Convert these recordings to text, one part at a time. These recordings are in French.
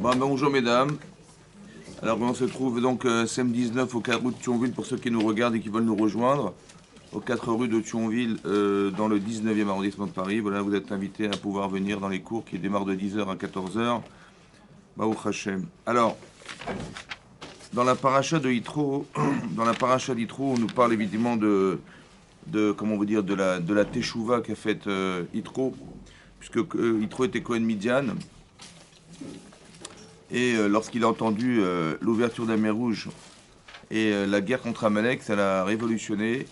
Bon, bonjour mesdames. Alors on se trouve donc CM19 au 4 rue de Thionville pour ceux qui nous regardent et qui veulent nous rejoindre. Au 4 rue de Thionville dans le 19e arrondissement de Paris. Voilà, vous êtes invités à pouvoir venir dans les cours qui démarrent de 10h à 14h. Baruch Hashem. Alors, dans la paracha de Yitro, on nous parle évidemment de comment vous dire, de la teshuva qu'a faite Yitro, puisque Yitro était Cohen Midian. Et lorsqu'il a entendu l'ouverture de la mer Rouge et la guerre contre Amalek, ça l'a révolutionné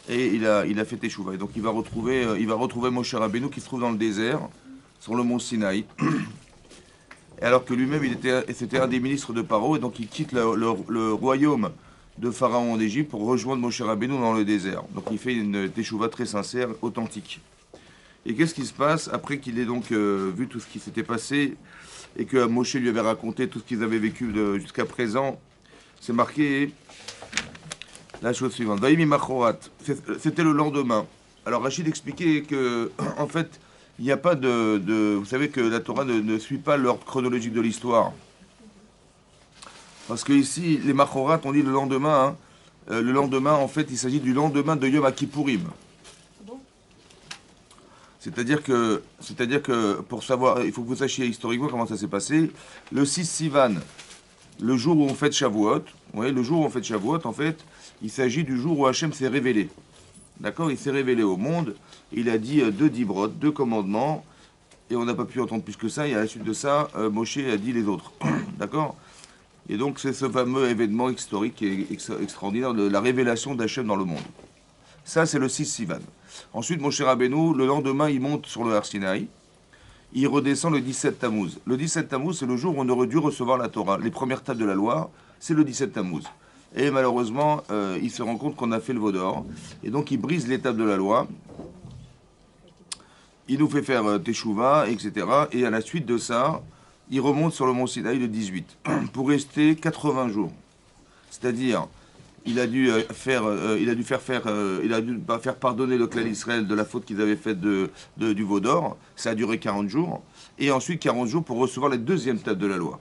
et il a fait teshuva. Et donc il va retrouver Moshe Rabbeinu qui se trouve dans le désert, sur le mont Sinaï. Et alors que lui-même, c'était un des ministres de Paro, et donc il quitte le royaume de Pharaon d'Égypte pour rejoindre Moshe Rabbeinu dans le désert. Donc il fait une teshuva très sincère, authentique. Et qu'est-ce qui se passe après qu'il ait donc vu tout ce qui s'était passé et que Moshe lui avait raconté tout ce qu'ils avaient vécu jusqu'à présent? C'est marqué la chose suivante. Vaïmi Machorat. C'était le lendemain. Alors Rachid expliquait que, en fait, il n'y a pas vous savez que la Torah ne suit pas l'ordre chronologique de l'histoire. Parce que ici, les Machorat, on dit le lendemain. Le lendemain, en fait, il s'agit du lendemain de Yom Kippourim. C'est-à-dire que, pour savoir, il faut que vous sachiez historiquement comment ça s'est passé. Le 6 Sivan, le jour où on fête Shavuot, le jour où on fête Shavuot, en fait, il s'agit du jour où Hachem s'est révélé. D'accord? Il s'est révélé au monde, il a dit deux dibrot, deux commandements, et on n'a pas pu entendre plus que ça, et à la suite de ça, Moshe a dit les autres. D'accord? Et donc c'est ce fameux événement historique et extraordinaire de la révélation d'Hachem dans le monde. Ça, c'est le 6 Sivan. Ensuite, Moshe Rabbeinu, le lendemain, il monte sur le Har Sinaï. Il redescend le 17 Tammuz. Le 17 Tammuz, c'est le jour où on aurait dû recevoir la Torah. Les premières tables de la loi, c'est le 17 Tammuz. Et malheureusement, il se rend compte qu'on a fait le veau d'or. Et donc, il brise les tables de la loi. Il nous fait faire Teshuvah, etc. Et à la suite de ça, il remonte sur le mont Sinaï le 18 pour rester 80 jours. C'est-à-dire, il a dû faire pardonner le clan d'Israël de la faute qu'ils avaient faite du veau d'or. Ça a duré 40 jours. Et ensuite 40 jours pour recevoir la deuxième table de la loi.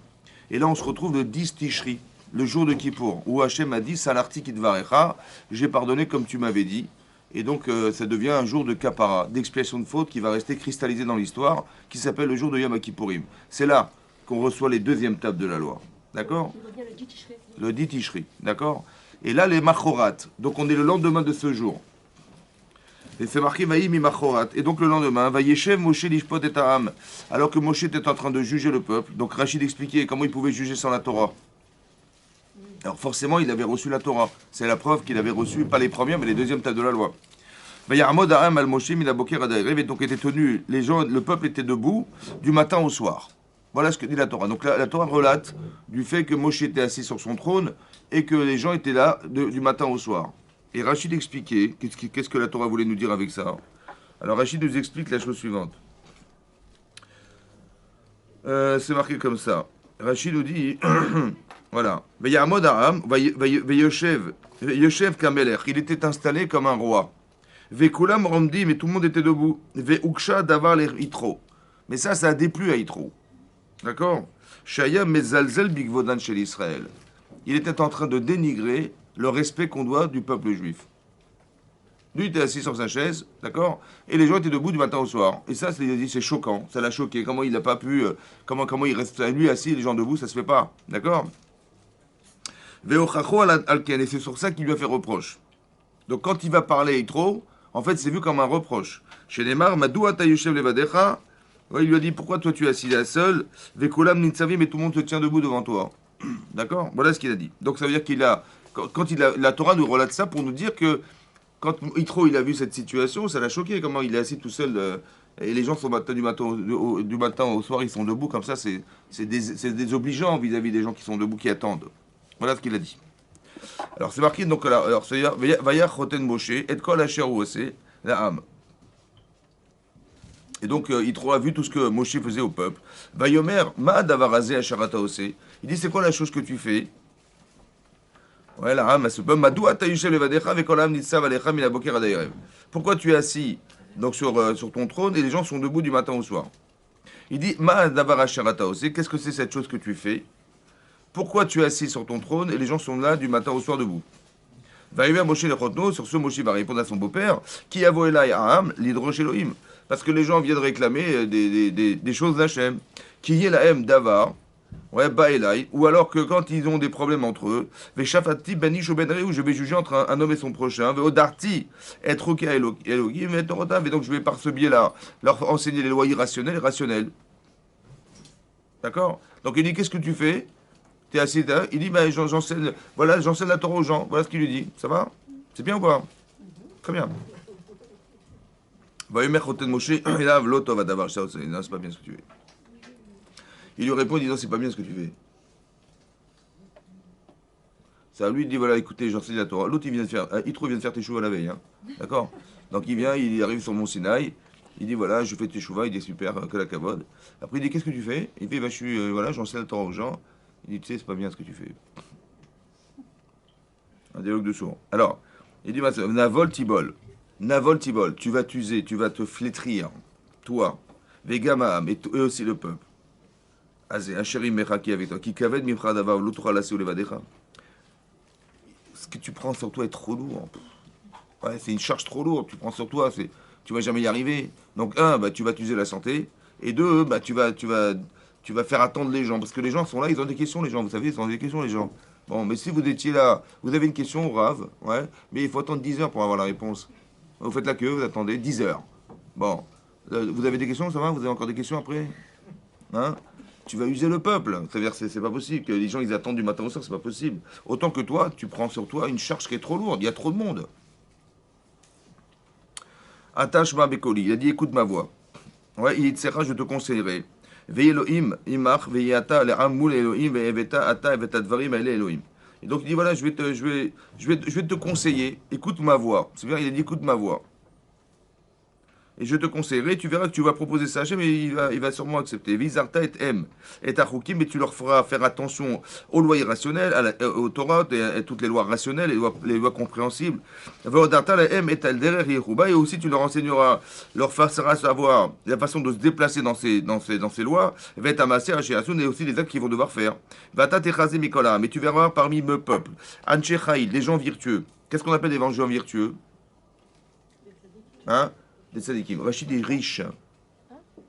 Et là, on se retrouve le 10 Tishri, le jour de Kippour, où Hachem a dit Salarti Kitvarecha, j'ai pardonné comme tu m'avais dit. Et donc, ça devient un jour de kapara, d'expiation de faute qui va rester cristallisé dans l'histoire, qui s'appelle le jour de Yom Kippourim. C'est là qu'on reçoit les deuxièmes tables de la loi. D'accord? Le 10 Tishri. D'accord? Et là, les Machorat. Donc, on est le lendemain de ce jour. Et c'est marqué Vaïmi Machorat. Et donc, le lendemain, Vayeshev Moshe Lishpot et Ta'am. Alors que Moshe était en train de juger le peuple. Donc, Rachid expliquait comment il pouvait juger sans la Torah. Alors, forcément, il avait reçu la Torah. C'est la preuve qu'il avait reçu, pas les premières, mais les deuxièmes tables de la loi. Vayarmod A'am al Moshe Minaboker Adaïrev. Et donc, était tenu, le peuple était debout du matin au soir. Voilà ce que dit la Torah. Donc, la Torah relate du fait que Moshe était assis sur son trône et que les gens étaient là du matin au soir. Et Rachid expliquait, qu'est-ce que la Torah voulait nous dire avec ça? Alors Rachid nous explique la chose suivante. C'est marqué comme ça. Rachid nous dit, voilà, Vayamod Aram, Vayoshev Kamelech, il était installé comme un roi. Vekulam Romdi, mais tout le monde était debout. Veuksha Davar les Yitro. Mais ça a déplu à Yitro. D'accord? Shaya Mezalzel Bigvodan chez l'Israël. Il était en train de dénigrer le respect qu'on doit du peuple juif. Lui était assis sur sa chaise, d'accord? Et les gens étaient debout du matin au soir. Et ça, c'est choquant, ça l'a choqué. Comment il n'a pas pu... comment il reste lui assis et les gens debout, ça se fait pas, d'accord? Veochacho alken, et c'est sur ça qu'il lui a fait reproche. Donc quand il va parler trop, en fait, c'est vu comme un reproche. Chez Neymar, Madou atayushev levadecha, il lui a dit, pourquoi toi tu es assis là seul? Vekulam nitsavi, mais tout le monde se tient debout devant toi. D'accord? Voilà ce qu'il a dit. Donc ça veut dire la Torah nous relate ça pour nous dire que quand Yitro il a vu cette situation, ça l'a choqué. Comment il est assis tout seul et les gens sont du matin au soir, ils sont debout comme ça. C'est désobligeant vis-à-vis des gens qui sont debout, qui attendent. Voilà ce qu'il a dit. Alors c'est marqué donc alors c'est-à-dire Vaya Choten Moshe et Kol Asher Osé la âme. Et donc, Yitro a vu tout ce que Moshe faisait au peuple. Vayomer, ma davarazé asharata osé. Il dit, c'est quoi la chose que tu fais? Voilà, madou atayushev levadecha vekolam nitsav alecha minaboker adayrev. Pourquoi tu es assis donc sur ton trône et les gens sont debout du matin au soir? Il dit, Ma davar asher ata oseh, qu'est-ce que c'est cette chose que tu fais? Pourquoi tu es assis sur ton trône et les gens sont là du matin au soir debout? Va arriver à Moshe Lechotno, sur ce Moshe va répondre à son beau-père, qui a volé là Aham, l'hydroche Elohim. Parce que les gens viennent réclamer des choses d'Hachem. Qui est la M d'avar, ouais, Baelai, ou alors que quand ils ont des problèmes entre eux, Veshafati Banish ou Benri, où je vais juger entre un homme et son prochain, Veodarti, être ok à Elohim, et Torotav, et donc je vais par ce biais-là leur enseigner les lois irrationnelles et rationnelles. D'accord? Donc il dit, qu'est-ce que tu fais? T'es assis là, il dit, bah, j'enseigne, voilà, j'enseigne la Torah aux gens. Voilà ce qu'il lui dit. Ça va? C'est bien ou pas? Très bien. Va Choten Moshe, et là, l'autre va d'avoir ça, non, c'est pas bien ce que tu fais. Il lui répond en disant, c'est pas bien ce que tu fais. Ça lui dit, voilà, écoutez, j'enseigne la Torah. L'autre, il vient de faire, Yitro vient de faire teshuva la veille, hein. D'accord? Donc il vient, il arrive sur Mont Sinaï, il dit, voilà, je fais teshuva, il dit, super, que la kavod. Après, il dit, qu'est-ce que tu fais? Il dit, bah, je suis, voilà, j'enseigne la Torah aux gens. Il dit, tu sais, c'est pas bien ce que tu fais. Un dialogue de sourds. Alors, il dit, Navol Tibol. Navol Tibol, tu vas t'user, tu vas te flétrir, toi, Vegamam, et aussi le peuple. Azé, Hacherim Mecha qui est avec toi, qui kaved mifra dava, l'outra la levadecha. Ce que tu prends sur toi est trop lourd. Ouais, c'est une charge trop lourde, tu prends sur toi, tu vas jamais y arriver. Donc, un, bah, tu vas t'user la santé, et deux, bah, tu vas faire attendre les gens, parce que les gens sont là, ils ont des questions, les gens, vous savez, ils ont des questions, les gens. Bon, mais si vous étiez là, vous avez une question grave, ouais, mais il faut attendre 10 heures pour avoir la réponse. Vous faites la queue, vous attendez 10 heures. Bon, vous avez des questions, ça va? Vous avez encore des questions après? Hein? Tu vas user le peuple. C'est-à-dire, c'est pas possible. Que les gens, ils attendent du matin au soir, c'est pas possible. Autant que toi, tu prends sur toi une charge qui est trop lourde. Il y a trop de monde. Attache ma bekoli. Il a dit, écoute ma voix. Ouais, il dit, je te conseillerai. Ve Elohim, imach, ve ata, le amul Elohim, ve eveta, ata, eveta dvarim, ele Elohim. Et donc il dit, voilà, je vais te conseiller. Écoute ma voix. C'est bien, il a dit, écoute ma voix. Et je te conseillerai, tu verras que tu vas proposer ça à Hachem, mais il va sûrement accepter. Vizarta et M et Tachukim, mais tu leur feras faire attention aux lois irrationnelles, au Torah, et à toutes les lois rationnelles, les lois compréhensibles. Veodarta la M et Talderer et aussi tu leur enseigneras, leur feras savoir la façon de se déplacer dans ces lois. Vetamasser Hachéasun et aussi les actes qu'ils vont devoir faire. Vata Techaze Mikola, mais tu verras parmi me peuple, Anche Chaïl, les gens vertueux. Qu'est-ce qu'on appelle les gens vertueux? Hein? Des tzadikim. Rachid est riche.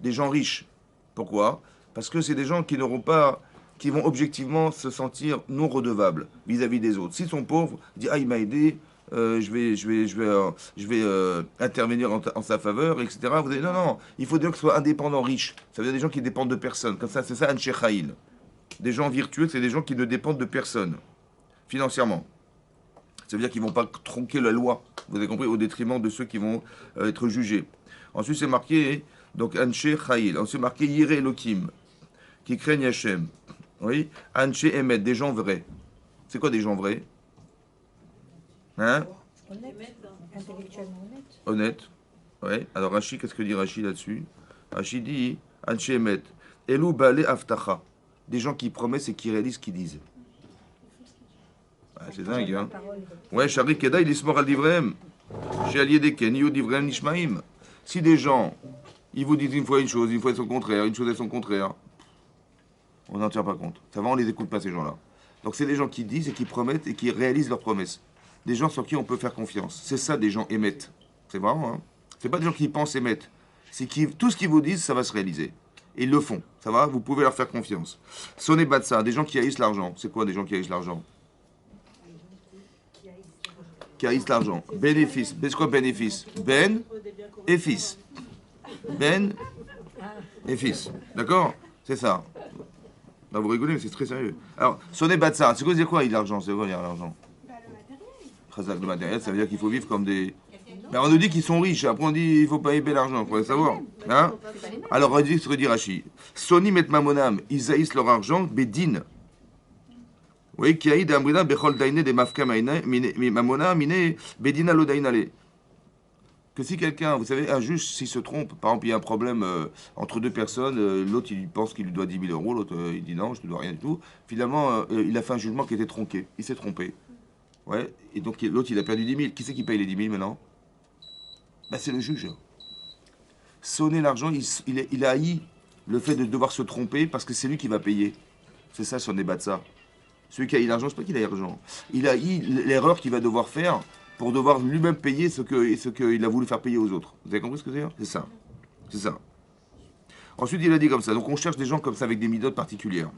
Des gens riches. Pourquoi? Parce que c'est des gens qui n'auront pas, qui vont objectivement se sentir non redevables vis-à-vis des autres. S'ils sont pauvres, ils disent, ah, il m'a aidé, je vais intervenir en sa faveur, etc. Vous dites, non, non, il faut dire que ce soit indépendant, riche. Ça veut dire des gens qui dépendent de personne. Comme ça, c'est ça, Anshe Chaïl. Des gens vertueux, c'est des gens qui ne dépendent de personne, financièrement. Ça veut dire qu'ils ne vont pas tronquer la loi, vous avez compris, au détriment de ceux qui vont être jugés. Ensuite, c'est marqué, donc, Anche Chaïl. Ensuite, c'est marqué Yire Elohim, qui craignent Hachem. Oui, Anche Emet, des gens vrais. C'est quoi des gens vrais? Hein? Honnête, intellectuellement honnête. Honnête. Oui. Alors, Rashi, qu'est-ce que dit Rashi là-dessus? Rashi dit Anche Emet. Elou Bale Aftacha. Des gens qui promettent et qui réalisent ce qu'ils disent. Ah, c'est dingue, hein? Ouais, Shari Keda, il est mort al divrem. Chez Allié des Ken, Yo divrem Nishmaim. Si des gens, ils vous disent une fois une chose, une fois son contraire, une chose et son contraire, on n'en tient pas compte. Ça va, on les écoute pas, ces gens-là. Donc, c'est des gens qui disent et qui promettent et qui réalisent leurs promesses. Des gens sur qui on peut faire confiance. C'est ça, des gens émettent. C'est marrant, hein? C'est pas des gens qui pensent émettent. C'est qui, tout ce qu'ils vous disent, ça va se réaliser. Et ils le font. Ça va? Vous pouvez leur faire confiance. Sonné Batsa, des gens qui haïssent l'argent. C'est quoi des gens qui haïssent l'argent? Qui haïssent l'argent. Bénéfice. C'est quoi bénéfice? Ben et fils. Ben et fils. D'accord? C'est ça. Bah, vous rigolez, mais c'est très sérieux. Alors, sonner Batsa, c'est quoi dire quoi, il a l'argent? C'est quoi, il a l'argent? Le matériel, ça veut dire qu'il faut vivre comme des. Mais on nous dit qu'ils sont riches, après on dit il ne faut pas aimer l'argent, il faudrait savoir. Hein? Alors, on dit ce que dit Rashi. Soni met mamonam, ils haïssent leur argent, bedin. Oui, qui aïd amrina bechol daine de mafka mamona mine bedina lo dainale. Que si quelqu'un, vous savez, un juge, s'il se trompe, par exemple, il y a un problème entre deux personnes, l'autre il pense qu'il lui doit 10 000 euros, l'autre il dit non, je ne te dois rien du tout. Finalement, il a fait un jugement qui était tronqué, il s'est trompé. Ouais, et donc l'autre il a perdu 10 000. Qui c'est qui paye les 10 000 maintenant? Bah, c'est le juge. Sonner l'argent, il a haï Le fait de devoir se tromper parce que c'est lui qui va payer. C'est ça son débat de ça. Celui qui a eu l'argent, c'est pas qu'il a eu l'argent. Il a eu l'erreur qu'il va devoir faire pour devoir lui-même payer ce qu'il a voulu faire payer aux autres. Vous avez compris ce que c'est? C'est ça. C'est ça. Ensuite, il a dit comme ça. Donc on cherche des gens comme ça avec des midotes particulières.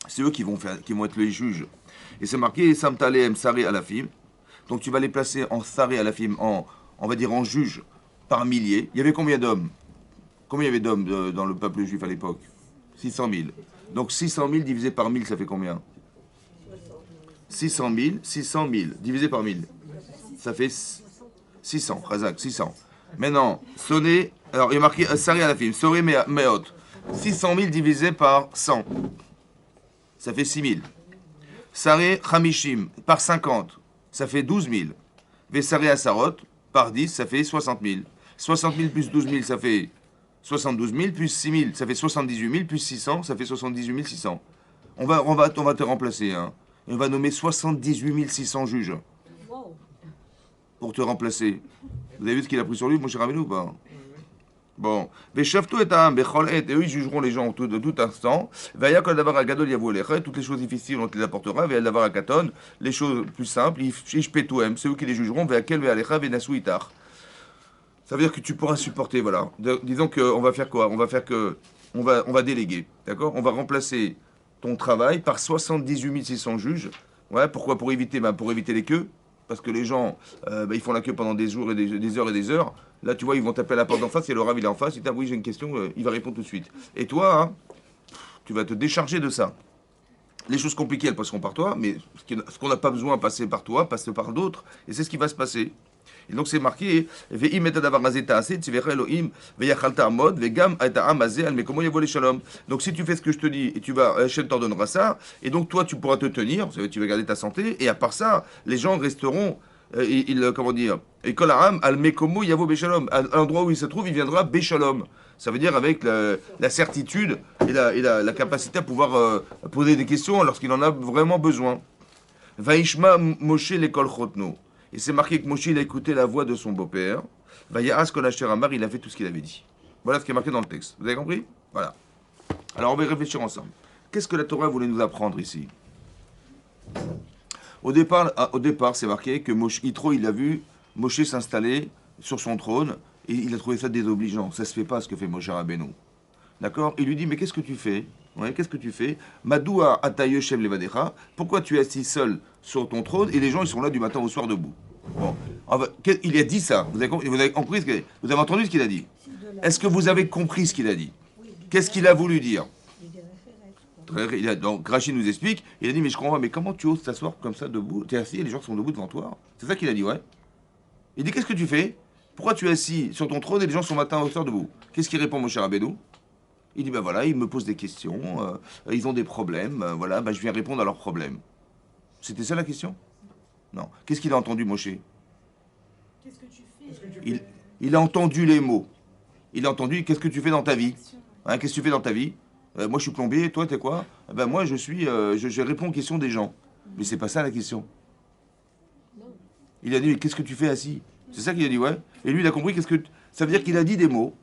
C'est eux qui vont être les juges. Et c'est marqué Samtalem Saré Alafim. Donc tu vas les placer en Saré Alafim, on va dire en juge par milliers. Il y avait combien d'hommes? Combien il y avait d'hommes dans le peuple juif à l'époque? 600 000. Donc 600 000 divisé par 1000, ça fait combien? 600 000 divisé par 1000. Ça fait 600. Razak, 600. Maintenant, sonner. Alors il y a marqué Saré Alafim. Soré Meot. 600 000 divisé par 100. Ça fait 6 000. Saré Hamishim par 50. Ça fait 12 000. Vesaré Asarot par 10, ça fait 60 000. 60 000 plus 12 000, ça fait 72 000, plus 6 000, ça fait 78 000, plus 600, ça fait 78 600. On va te remplacer. Hein. Et on va nommer 78 600 juges. Pour te remplacer. Vous avez vu ce qu'il a pris sur lui, mon cher Rabbeinu, ou pas? Bon. Et eux, ils jugeront les gens de tout instant. Toutes les choses difficiles, on te les apportera. Les choses plus simples, c'est eux qui les jugeront. Ça veut dire que tu pourras supporter, voilà. Disons qu'on va faire quoi? On va déléguer, d'accord? On va remplacer ton travail par 78 600 juges. Ouais, pourquoi? Pour éviter les queues. Parce que les gens, ils font la queue pendant des jours et des heures et des heures. Là, tu vois, ils vont taper à la porte d'en face et le rave, il est en face. Il dit, ah oui, j'ai une question, il va répondre tout de suite. Et toi, hein, tu vas te décharger de ça. Les choses compliquées, elles passeront par toi, mais ce qu'on n'a pas besoin de passer par toi, passe par d'autres. Et c'est ce qui va se passer. Et donc c'est marqué, donc si tu fais ce que je te dis, et tu vas, Hachem t'ordonnera ça, et donc toi tu pourras te tenir, tu vas garder ta santé, et à part ça, les gens resteront, comment dire, et Kolaram, al Mekomo Yavo Beshalom, à l'endroit où il se trouve, il viendra Beshalom. Ça veut dire avec la certitude et la capacité à pouvoir poser des questions lorsqu'il en a vraiment besoin. Vaishma Moshe l'école Chotno. Et c'est marqué que Moshe, il a écouté la voix de son beau-père. Vayaas Kolasher Amar, il a fait tout ce qu'il avait dit. Voilà ce qui est marqué dans le texte. Vous avez compris? Voilà. Alors on va y réfléchir ensemble. Qu'est-ce que la Torah voulait nous apprendre ici? Au départ, c'est marqué que Yitro, il a vu Moshe s'installer sur son trône et il a trouvé ça désobligeant. Ça se fait pas ce que fait Moshe Rabbeinu. D'accord? Il lui dit, mais qu'est-ce que tu fais? Ouais, qu'est-ce que tu fais? Madoua Ataye Shem Levadecha. Pourquoi tu es assis seul sur ton trône et les gens ils sont là du matin au soir debout? Bon, il a dit ça. Vous avez compris vous avez entendu ce qu'il a dit? Est-ce que vous avez compris ce qu'il a dit? Qu'est-ce qu'il a voulu dire? Donc Rachid nous explique. Il a dit mais je comprends. Mais comment tu oses t'asseoir comme ça debout? Tu es assis et les gens sont debout devant toi. C'est ça qu'il a dit, ouais. Il dit qu'est-ce que tu fais? Pourquoi tu es assis sur ton trône et les gens sont matin au soir debout? Qu'est-ce qu'il répond, mon cher Rabbeinu? Il dit, ben voilà, ils me posent des questions, ils ont des problèmes, voilà, ben je viens répondre à leurs problèmes. C'était ça la question? Non. Qu'est-ce qu'il a entendu, Moshe? Qu'est-ce que tu fais? Il a entendu les mots. Il a entendu, qu'est-ce que tu fais dans ta vie? Hein, qu'est-ce que tu fais dans ta vie? Moi, je suis plombier, toi, t'es quoi? Ben moi, je réponds aux questions des gens. Mais c'est pas ça la question. Il a dit, qu'est-ce que tu fais assis? C'est ça qu'il a dit, ouais. Et lui, il a compris, ça veut dire qu'il a dit des mots.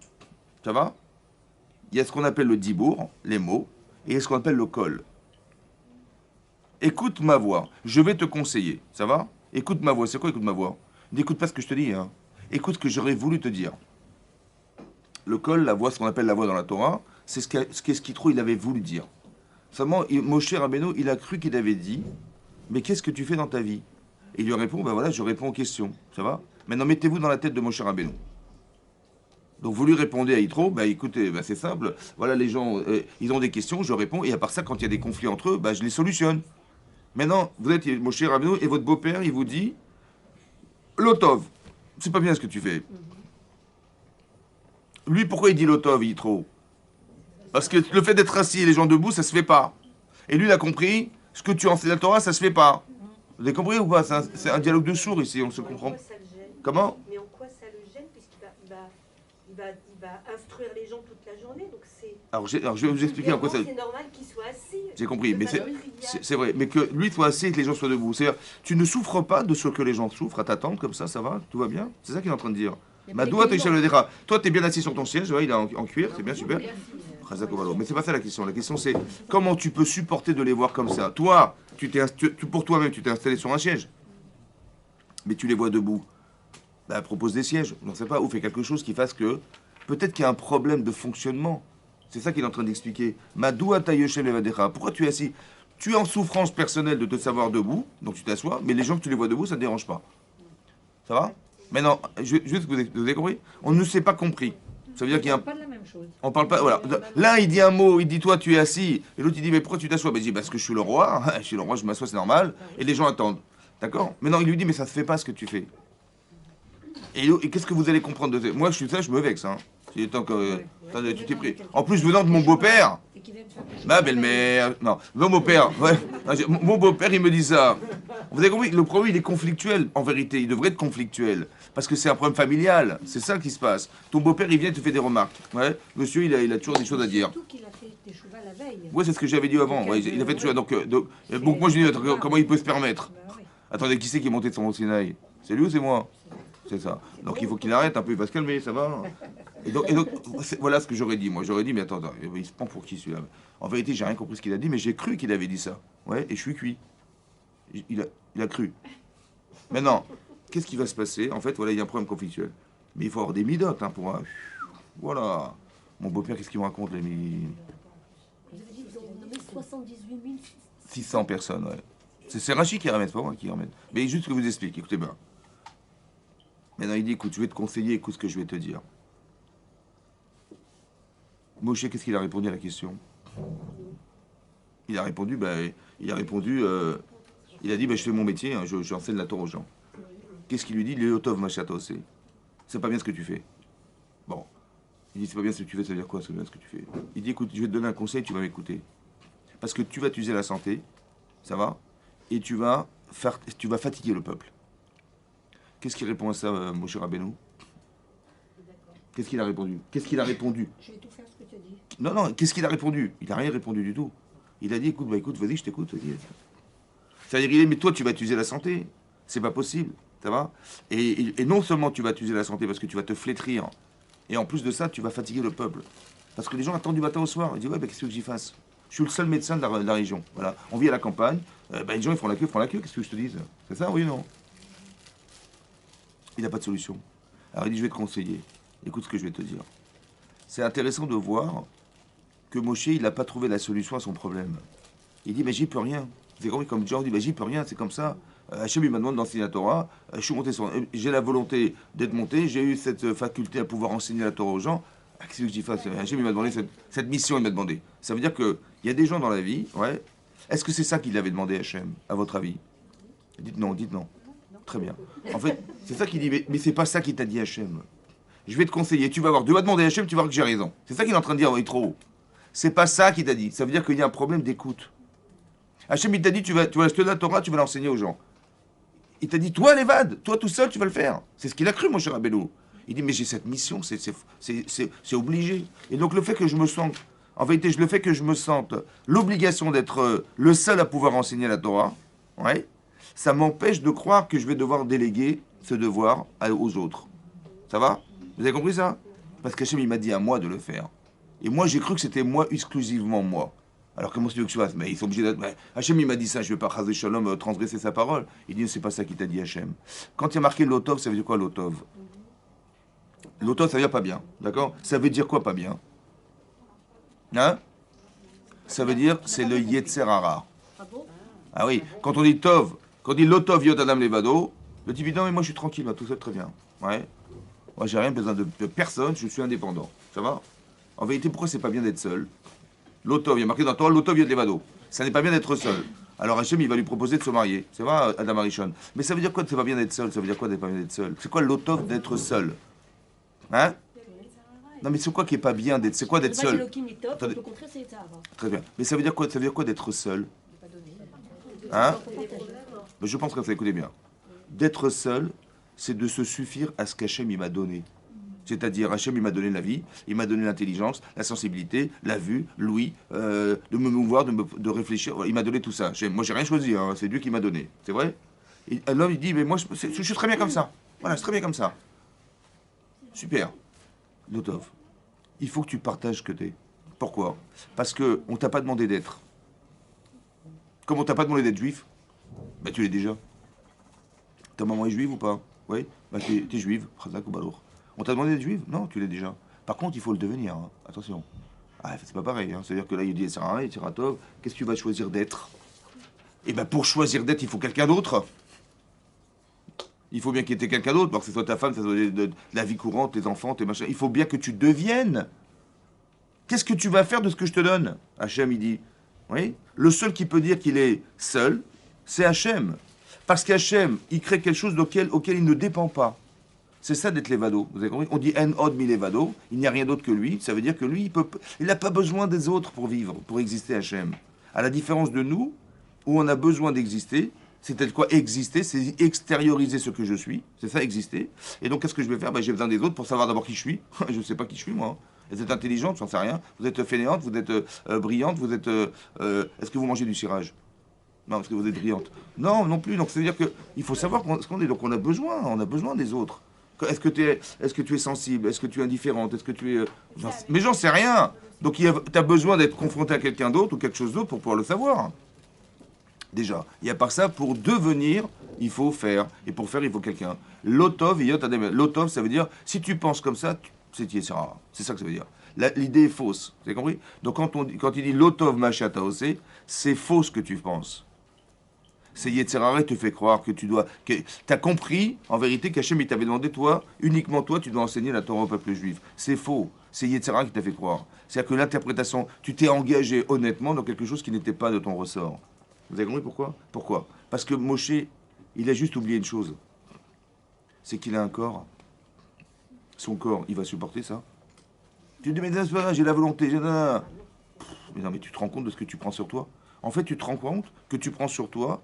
Ça va? Il y a ce qu'on appelle le dibour, les mots, et il y a ce qu'on appelle le kol. Écoute ma voix, je vais te conseiller, ça va? Écoute ma voix, c'est quoi écoute ma voix? N'écoute pas ce que je te dis, hein. Écoute ce que j'aurais voulu te dire. Le kol, la voix, ce qu'on appelle la voix dans la Torah, c'est ce qu'Yitro il avait voulu dire. Seulement, Moshe Rabbeinu, il a cru qu'il avait dit, mais qu'est-ce que tu fais dans ta vie? Et il lui répond, ben voilà, je réponds aux questions, ça va? Maintenant, mettez-vous dans la tête de Moshe Rabbeinu. Donc vous lui répondez à Yitro, bah écoutez, bah, c'est simple, voilà les gens, ils ont des questions, je réponds, et à part ça, quand il y a des conflits entre eux, bah, je les solutionne. Maintenant, vous êtes mon cher Rabbeinu, et votre beau-père, il vous dit, Lotov, c'est pas bien ce que tu fais. Lui, pourquoi il dit Lotov, Yitro? Parce que le fait d'être assis et les gens debout, ça se fait pas. Et lui, il a compris, ce que tu enseignes la Torah, ça se fait pas. Vous avez compris ou pas? C'est un dialogue de sourds ici, on se comprend. Comment? Mais en quoi ça le gêne, puisqu'il va instruire les gens toute la journée, donc c'est... Alors je vais vous expliquer en quoi ça... C'est normal qu'il soit assis. J'ai compris, mais c'est vrai. Mais que lui soit assis et que les gens soient debout. C'est-à-dire, tu ne souffres pas de ce que les gens souffrent à t'attendre comme ça va? Tout va bien? C'est ça qu'il est en train de dire. Madoua, toi, tu es bien assis sur ton siège, ouais, il est en cuir, c'est bien, super. Chazak Ovalo. Mais c'est pas ça la question. La question c'est comment tu peux supporter de les voir comme ça. Toi, pour toi-même, tu t'es installé sur un siège. Mais tu les vois debout. Bah, propose des sièges. On ne sait pas. Ou fais quelque chose qui fasse que peut-être qu'il y a un problème de fonctionnement. C'est ça qu'il est en train d'expliquer. Madou atayoshem levadecha. Pourquoi tu es assis? Tu es en souffrance personnelle de te savoir debout, donc tu t'assois, mais les gens que tu les vois debout, ça ne te dérange pas. Ça va? Maintenant, juste que vous avez compris? On ne s'est pas compris. Ça veut dire qu'il y a un... Pas de la même chose. On parle pas. Voilà. L'un il dit un mot, il dit toi tu es assis, et l'autre il dit mais pourquoi tu t'assois? Ben il dit parce que je suis le roi, je suis le roi, je m'assois, c'est normal, et les gens attendent. D'accord? Maintenant il lui dit mais ça se fait pas ce que tu fais. Et qu'est-ce que vous allez comprendre de ça? Moi je suis ça, je me vexe. Hein. Il est temps que. Attendez, tu t'es pris. En plus venant de mon beau-père. Ma belle-mère, non, mon beau-père, ouais, mon beau-père il me dit ça. Vous avez compris, le problème il est conflictuel en vérité, il devrait être conflictuel. Parce que c'est un problème familial, c'est ça qui se passe. Ton beau-père il vient et te fait des remarques. Ouais, monsieur il a toujours des choses à dire. Surtout qu'il a fait des chouvas la veille. Ouais, c'est ce que j'avais dit avant, ouais, il a fait des choses. Donc moi je dis, attends, comment il peut se permettre? Bah oui. Attendez, qui c'est qui est monté de son Sinaï? C'est lui ou c'est moi? C'est ça. Donc il faut qu'il arrête un peu, il va se calmer, ça va? Et donc voilà ce que j'aurais dit. Moi, j'aurais dit, mais attends, il se prend pour qui celui-là? En vérité, j'ai rien compris ce qu'il a dit, mais j'ai cru qu'il avait dit ça. Ouais, et je suis cuit. Il a cru. Maintenant, qu'est-ce qui va se passer? En fait, voilà, il y a un problème conflictuel. Mais il faut avoir des midotes hein, pour... Voilà. Mon beau-père, qu'est-ce qu'il me raconte, les Vous avez dit qu'ils ont nommé 78 600 personnes, ouais. C'est Rachid qui ramène, c'est pas moi qui ramène. Mais juste que je vous explique, écoutez bien. Maintenant, il dit, écoute, je vais te conseiller, écoute ce que je vais te dire. Moshe, qu'est-ce qu'il a répondu à la question? Il a répondu, il a dit, je fais mon métier, hein, j'enseigne la Torah aux gens. Qu'est-ce qu'il lui dit? Léotov Machato, c'est pas bien ce que tu fais. Bon. Il dit, c'est pas bien ce que tu fais, ça veut dire quoi, c'est bien ce que tu fais? Il dit, écoute, je vais te donner un conseil, tu vas m'écouter. Parce que tu vas t'user la santé, ça va? Et tu vas fatiguer le peuple. Qu'est-ce qu'il répond à ça, Moshe Rabbeinu? Qu'est-ce qu'il a répondu? Qu'est-ce qu'il a répondu? Je vais tout faire ce que tu dis. Non, non, qu'est-ce qu'il a répondu? Il n'a rien répondu du tout. Il a dit, écoute, vas-y, je t'écoute. Vas-y. C'est-à-dire, il dit, mais toi, tu vas t'user la santé. C'est pas possible, ça va? Et non seulement tu vas t'user la santé parce que tu vas te flétrir, et en plus de ça, tu vas fatiguer le peuple. Parce que les gens attendent du matin au soir. Ils disent, ouais, qu'est-ce que j'y fasse? Je suis le seul médecin de la région. Voilà. On vit à la campagne. Les gens, ils font la queue. Qu'est-ce que je te dise? C'est ça, oui ou non? Il n'a pas de solution. Alors il dit, je vais te conseiller. Écoute ce que je vais te dire. C'est intéressant de voir que Moshe, il n'a pas trouvé la solution à son problème. Il dit, mais j'y peux rien. C'est comme Jean dit, mais j'y peux rien, c'est comme ça. Hachem, il m'a demandé d'enseigner la Torah. Je suis monté j'ai la volonté d'être monté. J'ai eu cette faculté à pouvoir enseigner la Torah aux gens. Qu'est-ce que je dis face? Hachem, il m'a demandé cette mission, il m'a demandé. Ça veut dire qu'il y a des gens dans la vie, ouais. Est-ce que c'est ça qu'il avait demandé à Hachem, à votre avis? Dites non, dites non. Très bien. En fait, c'est ça qu'il dit, mais c'est pas ça qu'il t'a dit Hachem. Je vais te conseiller, tu vas voir, tu vas demander à Hachem, tu vas voir que j'ai raison. C'est ça qu'il est en train de dire, il est trop haut. C'est pas ça qu'il t'a dit. Ça veut dire qu'il y a un problème d'écoute. Hachem, il t'a dit, tu vas acheter la Torah, tu vas l'enseigner aux gens. Il t'a dit, toi, l'évade, toi tout seul, tu vas le faire. C'est ce qu'il a cru, mon cher Rabbeinu. Il dit, mais j'ai cette mission, c'est obligé. Et donc, le fait que je me sente, en vérité, le fait que je me sente l'obligation d'être le seul à pouvoir enseigner la Torah, ouais, ça m'empêche de croire que je vais devoir déléguer ce devoir aux autres. Ça va? Vous avez compris ça? Parce qu'Hachem, il m'a dit à moi de le faire. Et moi, j'ai cru que c'était moi, exclusivement moi. Alors comment tu veux que je fasse? Mais ils sont obligés d'être... Hachem, il m'a dit ça, je ne vais pas, Chazé Shalom, transgresser sa parole. Il dit, c'est pas ça qu'il t'a dit, Hachem. Quand il y a marqué l'Otov, ça veut dire quoi, l'Otov? L'Otov, ça veut dire pas bien, d'accord? Ça veut dire quoi, pas bien? Hein? Ça veut dire, c'est le Yetzer Hara. Ah bon? Ah oui, quand on dit Tov, quand on dit l'Otov Yot Adam Levado, le type dit, non, mais moi je suis tranquille, tout ça, très bien. Ouais. Moi, j'ai rien besoin de personne, je suis indépendant. Ça va? En vérité, pourquoi c'est pas bien d'être seul? L'Otov, il y a marqué dans toi, l'Otov Yot Levado. Ça n'est pas bien d'être seul. Alors Hachem, il va lui proposer de se marier. C'est vrai, Adam Arishon. Mais ça veut dire quoi, c'est pas bien d'être seul? Ça veut dire quoi d'être pas bien d'être seul? C'est quoi l'Otov d'être seul? Hein? Non, mais c'est quoi qui est pas bien d'être? C'est quoi d'être seul? Le contraire, c'est Yetzirah. Très bien. Mais ça veut dire quoi? Ça veut dire quoi d'être seul? Hein? Mais je pense que ça écoutez bien. D'être seul, c'est de se suffire à ce qu'Hachem il m'a donné. C'est-à-dire, Hachem il m'a donné la vie, il m'a donné l'intelligence, la sensibilité, la vue, l'ouïe, de me mouvoir, de réfléchir. Il m'a donné tout ça. Moi, j'ai rien choisi, hein, c'est Dieu qui m'a donné. C'est vrai? Et l'homme, il dit, mais moi, je suis très bien comme ça. Voilà, je suis très bien comme ça. Super. Lotov, il faut que tu partages ce que t'es. Pourquoi? Parce qu'on t'a pas demandé d'être. Comme on t'a pas demandé d'être juif, bah tu l'es déjà. Ta maman est juive ou pas? Oui? Bah t'es juive, Chazak ou Balour. On t'a demandé d'être juive? Non, tu l'es déjà. Par contre, il faut le devenir, hein. Attention. Ah, c'est pas pareil, hein. C'est-à-dire que là, il dit Sarah, Tiratov, qu'est-ce que tu vas choisir d'être? Et ben pour choisir d'être, il faut quelqu'un d'autre. Il faut bien qu'il y ait quelqu'un d'autre, que ce soit ta femme, que ce soit de la vie courante, tes enfants, tes machins. Il faut bien que tu deviennes. Qu'est-ce que tu vas faire de ce que je te donne? Hachem, il dit. Oui? Le seul qui peut dire qu'il est seul, c'est Hachem. Parce qu'Hachem, il crée quelque chose auquel il ne dépend pas. C'est ça d'être l'évado. Vous avez compris? On dit en od mi l'évado, il n'y a rien d'autre que lui. Ça veut dire que lui, il n'a pas besoin des autres pour vivre, pour exister Hachem. À la différence de nous, où on a besoin d'exister, c'est peut-être quoi exister, c'est extérioriser ce que je suis, c'est ça exister. Et donc qu'est-ce que je vais faire? J'ai besoin des autres pour savoir d'abord qui je suis. Je ne sais pas qui je suis moi. Vous êtes intelligente, j'en sais rien. Vous êtes fainéante, vous êtes brillante, vous êtes... est-ce que vous mangez du cirage? Non, parce que vous êtes brillante. Non, non plus. Donc c'est-à-dire qu'il faut savoir ce qu'on est. Donc on a besoin des autres. Est-ce que tu es sensible? Est-ce que tu es indifférente? Est-ce que tu es... Mais j'en sais rien. Donc tu as besoin d'être confronté à quelqu'un d'autre ou quelque chose d'autre pour pouvoir le savoir. Déjà. Et à part ça, pour devenir, il faut faire. Et pour faire, il faut quelqu'un. Lotov, yot adem. Lotov, ça veut dire, si tu penses comme ça, c'est Yetsera. C'est ça que ça veut dire. L'idée est fausse. Vous avez compris? Donc quand il dit Lotov machata osé, c'est faux ce que tu penses. C'est Yetzerara te fait croire que tu dois... Tu as compris, en vérité, qu'Hachem, il t'avait demandé, toi, uniquement toi, tu dois enseigner la Torah au peuple juif. C'est faux. C'est Yetzerara qui t'a fait croire. C'est-à-dire que l'interprétation, tu t'es engagé honnêtement dans quelque chose qui n'était pas de ton ressort. Vous avez compris pourquoi? Pourquoi? Parce que Moshe, il a juste oublié une chose. C'est qu'il a un corps. Son corps, il va supporter ça. Tu te dis, mais non, c'est pas grave, j'ai la volonté. Mais non, mais tu te rends compte de ce que tu prends sur toi? En fait, tu te rends compte que tu prends sur toi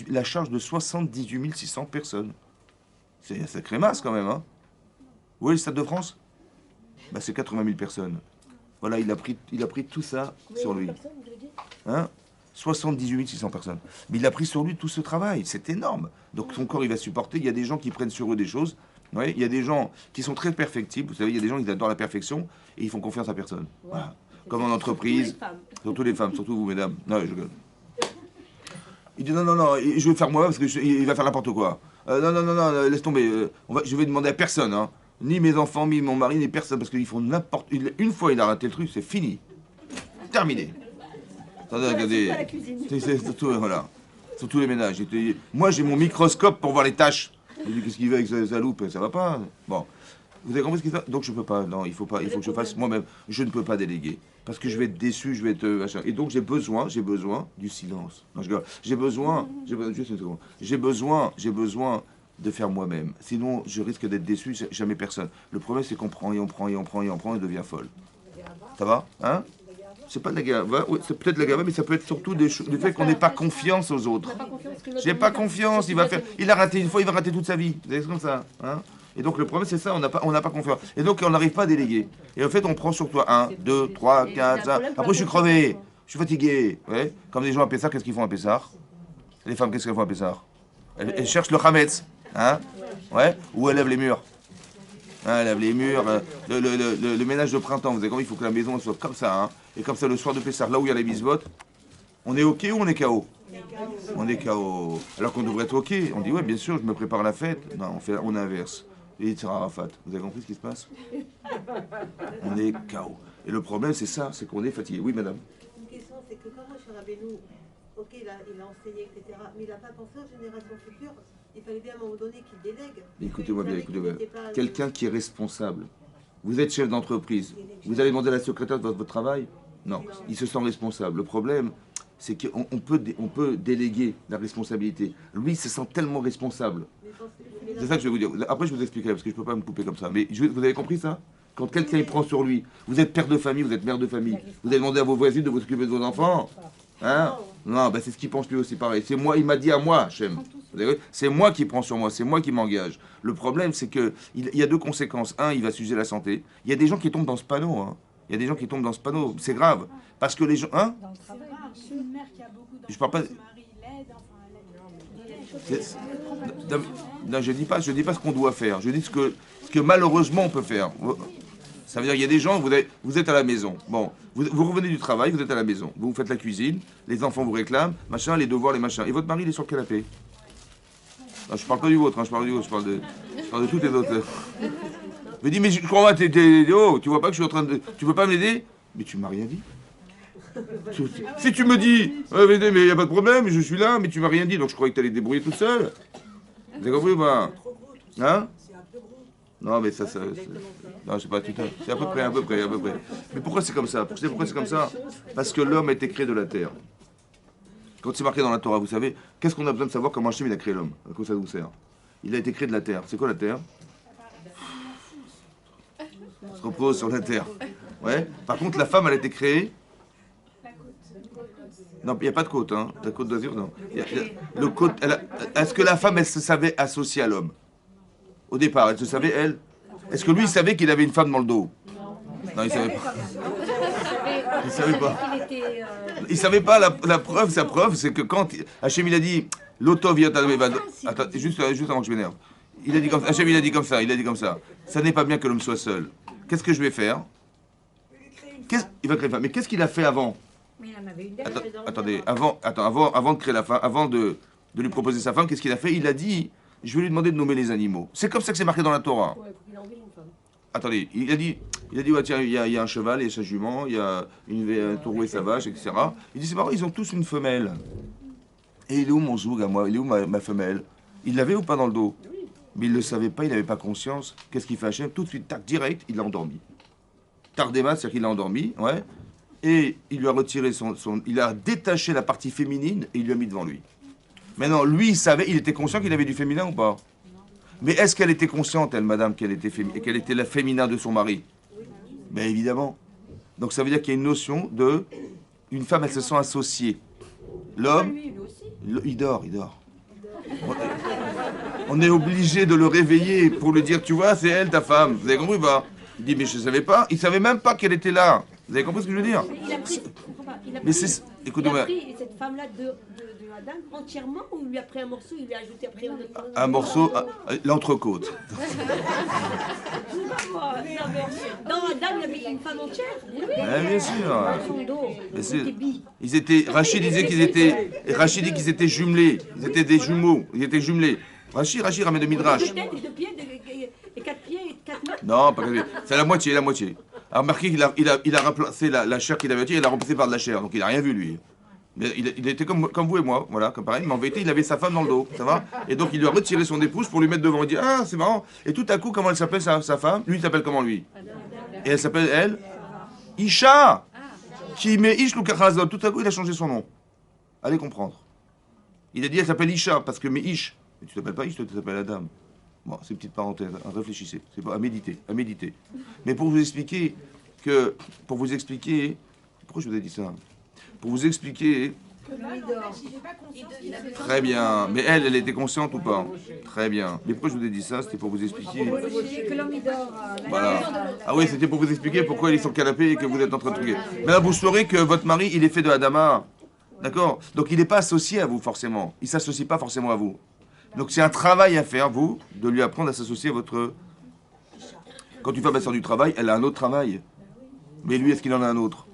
la charge de 78 600 personnes. C'est une sacrée masse quand même, hein? Où est le Stade de France? C'est 80 000 personnes. Voilà, il a pris tout ça sur lui. Hein? 78 600 personnes. Mais il a pris sur lui tout ce travail. C'est énorme. Donc son corps, il va supporter. Il y a des gens qui prennent sur eux des choses. Ouais, il y a des gens qui sont très perfectibles. Vous savez, il y a des gens qui adorent la perfection et ils font confiance à personne. Voilà. Comme en entreprise. Surtout les femmes, surtout vous, mesdames. Non, je gueule. Il dit non, je vais faire moi parce qu'il va faire n'importe quoi. Non, laisse tomber. Je vais demander à personne, hein. Ni mes enfants, ni mon mari, ni personne, parce qu'ils font n'importe... Une fois il a raté le truc, c'est fini. Terminé. Attendez, regardez. C'est surtout, voilà. Surtout les ménages. Moi, j'ai mon microscope pour voir les tâches. Je dis, qu'est-ce qu'il veut avec sa loupe? Ça va pas? Bon. Vous avez compris ce qu'il fait? Donc je peux pas. Non, il faut que je fasse moi-même. Je ne peux pas déléguer. Parce que je vais être déçu, je vais être machin. Et donc j'ai besoin du silence. Non, j'ai besoin de faire moi-même. Sinon, je risque d'être déçu, jamais personne. Le problème, c'est qu'on prend et on prend et on prend et on prend et on devient folle. Ça va? Hein? C'est pas de la gava, oui, c'est peut-être de la gava, mais ça peut être surtout du fait qu'on n'ait pas confiance aux autres. J'ai pas confiance, il a raté une fois, il va rater toute sa vie. C'est comme ça. Hein? Et donc le problème c'est ça, on n'a pas confiance. Et donc on n'arrive pas à déléguer. Et en fait on prend sur toi 1, 2, 3, 4, 5. Après je suis crevé, je suis fatigué. Ouais. Comme les gens à Pessah, qu'est-ce qu'ils font à Pessah? Les femmes, qu'est-ce qu'elles font à Pessah? Elles cherchent le Hametz. Hein? Ouais. Ou elles lèvent les murs. Hein, elles lèvent les murs. Le ménage de printemps, vous avez compris, il faut que la maison soit comme ça. Hein? Et comme ça le soir de Pessah, là où il y a les bisbottes, on est OK ou on est KO? On est KO. Alors qu'on devrait être OK. On dit ouais bien sûr, je me prépare à la fête. Non, on inverse. Et Arafat. Vous avez compris ce qui se passe? On est KO. Et le problème, c'est ça, c'est qu'on est fatigué. Oui, madame? Une question, c'est que quand Moshe Rabbeinu, ok, il a enseigné, etc., mais il n'a pas pensé aux générations futures. Il fallait bien à un moment donné qu'il délègue. Écoutez-moi bien, écoutez-moi. Quelqu'un qui est responsable. Vous êtes chef d'entreprise. Vous allez demander à la secrétaire de votre travail? Non, il se sent responsable. Le problème, c'est qu'on peut déléguer la responsabilité. Lui, il se sent tellement responsable. C'est ça que je vais vous dire. Après, je vous expliquerai, parce que je ne peux pas me couper comme ça. Mais vous avez compris ça? Quand quelqu'un il prend sur lui, vous êtes père de famille, vous êtes mère de famille, vous avez demandé à vos voisines de vous occuper de vos enfants? Hein? Non, c'est ce qu'il pense lui aussi pareil. C'est moi, il m'a dit à moi, Hachem. C'est moi qui prends sur moi, c'est moi qui m'engage. Le problème, c'est qu'il y a deux conséquences. Un, il va s'user la santé. Il y a des gens qui tombent dans ce panneau. Hein. Il y a des gens qui tombent dans ce panneau. C'est grave. Parce que les gens... Hein? Je parle pas... Non, je dis pas ce qu'on doit faire. Je dis ce que malheureusement on peut faire. Ça veut dire qu'il y a des gens, vous êtes à la maison. Bon, vous revenez du travail, vous êtes à la maison. Vous faites la cuisine, les enfants vous réclament, machin, les devoirs, les machins. Et votre mari, il est sur le canapé. Non, je parle pas du vôtre, hein, je parle de toutes les autres. Me dit, mais je crois pas, oh, tu vois pas que je suis en train de... Tu veux pas m'aider? Mais tu m'as rien dit. Si tu me dis, mais il n'y a pas de problème, je suis là, mais tu m'as rien dit, donc je croyais que tu allais te débrouiller toute seule. Vous avez compris ou pas? Hein? Non, mais ça non, c'est pas tout à fait. C'est à peu près. Mais pourquoi c'est comme ça? Vous savez pourquoi c'est comme ça? Parce que l'homme a été créé de la terre. Quand c'est marqué dans la Torah, vous savez, qu'est-ce qu'on a besoin de savoir comment Hachem il a créé l'homme? À quoi ça vous sert? Il a été créé de la terre. C'est quoi la terre? On se repose sur la terre. Ouais. Par contre, la femme, elle a été créée. Non, il n'y a pas de côte, hein. La côte d'Azur, non. Le côte, est-ce que la femme, elle se savait associée à l'homme? Au départ, elle se savait, elle? Est-ce que lui, il savait qu'il avait une femme dans le dos? Non, il savait pas. Il savait pas. Il savait pas, la preuve, sa preuve, c'est que quand Hachem, il a dit, l'auto vient à... Attends, juste avant que je m'énerve. Il a dit comme ça, Hachem, il a dit comme ça. Ça n'est pas bien que l'homme soit seul. Qu'est-ce que je vais faire? Il va créer une femme. Mais qu'est-ce qu'il a fait avant? Mais il en avait une Attendez, avant de créer la femme, avant de lui proposer sa femme, qu'est-ce qu'il a fait? Il a dit, je vais lui demander de nommer les animaux. C'est comme ça que c'est marqué dans la Torah. Attendez, il a dit, ouais, tiens, il y a un cheval et sa jument, il y a un taureau et sa vache, etc. Il dit, c'est marrant, ils ont tous une femelle. Et il est où mon zoug à moi? Il est où ma femelle? Il l'avait ou pas dans le dos? Mais il ne le savait pas, il n'avait pas conscience. Qu'est-ce qu'il fait Hachem? Tout de suite, tac, direct, il l'a endormi. Tardema, c'est-à-dire qu'il l'a endormi, ouais. Et il lui a retiré il a détaché la partie féminine et il lui a mis devant lui. Maintenant, lui, il savait, il était conscient qu'il avait du féminin ou pas? Mais est-ce qu'elle était consciente, elle, madame, qu'elle était la féminin de son mari? Ben évidemment. Donc ça veut dire qu'il y a une notion de... Une femme, elle se sent associée. L'homme, il dort. On est obligé de le réveiller pour lui dire, tu vois, c'est elle, ta femme. Vous avez compris ou pas? Il dit, mais je ne savais pas. Il ne savait même pas qu'elle était là. Vous avez compris ce que je veux dire? Il a pris cette femme-là de Adam entièrement ou il lui a pris un morceau, il lui a ajouté après un morceau, l'entrecôte. Dans Adam, il avait une femme entière. Bien sûr. Ils étaient. Rachid disait qu'ils étaient. Rachid dit qu'ils étaient jumelés. Ils étaient des jumeaux. Ils étaient jumelés. Rachid ramène de Midrash. 2 pieds et 4 pieds et 4 mains. Non, pas 4 pieds. C'est la moitié. Alors, remarquez qu'il a remplacé la chair qu'il avait, il l'a remplacé par de la chair. Donc il n'a rien vu, lui. Mais il était comme vous et moi, voilà, comme pareil. Mais en vérité, il avait sa femme dans le dos, ça va? Et donc il lui a retiré son épouse pour lui mettre devant. Il dit, ah, c'est marrant. Et tout à coup, comment elle s'appelle sa femme? Lui, il s'appelle comment, lui? Et elle s'appelle, elle? Isha! Qui met Ish Lukachazot. Tout à coup, il a changé son nom. Allez comprendre. Il a dit, elle s'appelle Isha, parce que Ish. Mais tu t'appelles pas Ish, toi, tu t'appelles Adam. Bon, c'est une petite parenthèse, réfléchissez. C'est pas à méditer. Mais pour vous expliquer. Pourquoi je vous ai dit ça? Pour vous expliquer. Très bien. Mais elle était consciente ou pas? Très bien. Mais pourquoi je vous ai dit ça? C'était pour vous expliquer. Voilà. Ah oui, c'était pour vous expliquer pourquoi il est sur le canapé et que vous êtes en train de truquer. Mais là, vous saurez que votre mari, il est fait de Adama. D'accord? Donc il n'est pas associé à vous forcément. Il ne s'associe pas forcément à vous. Donc c'est un travail à faire, vous, de lui apprendre à s'associer à votre... Quand une femme sort du travail, elle a un autre travail. Mais lui, est-ce qu'il en a un autre?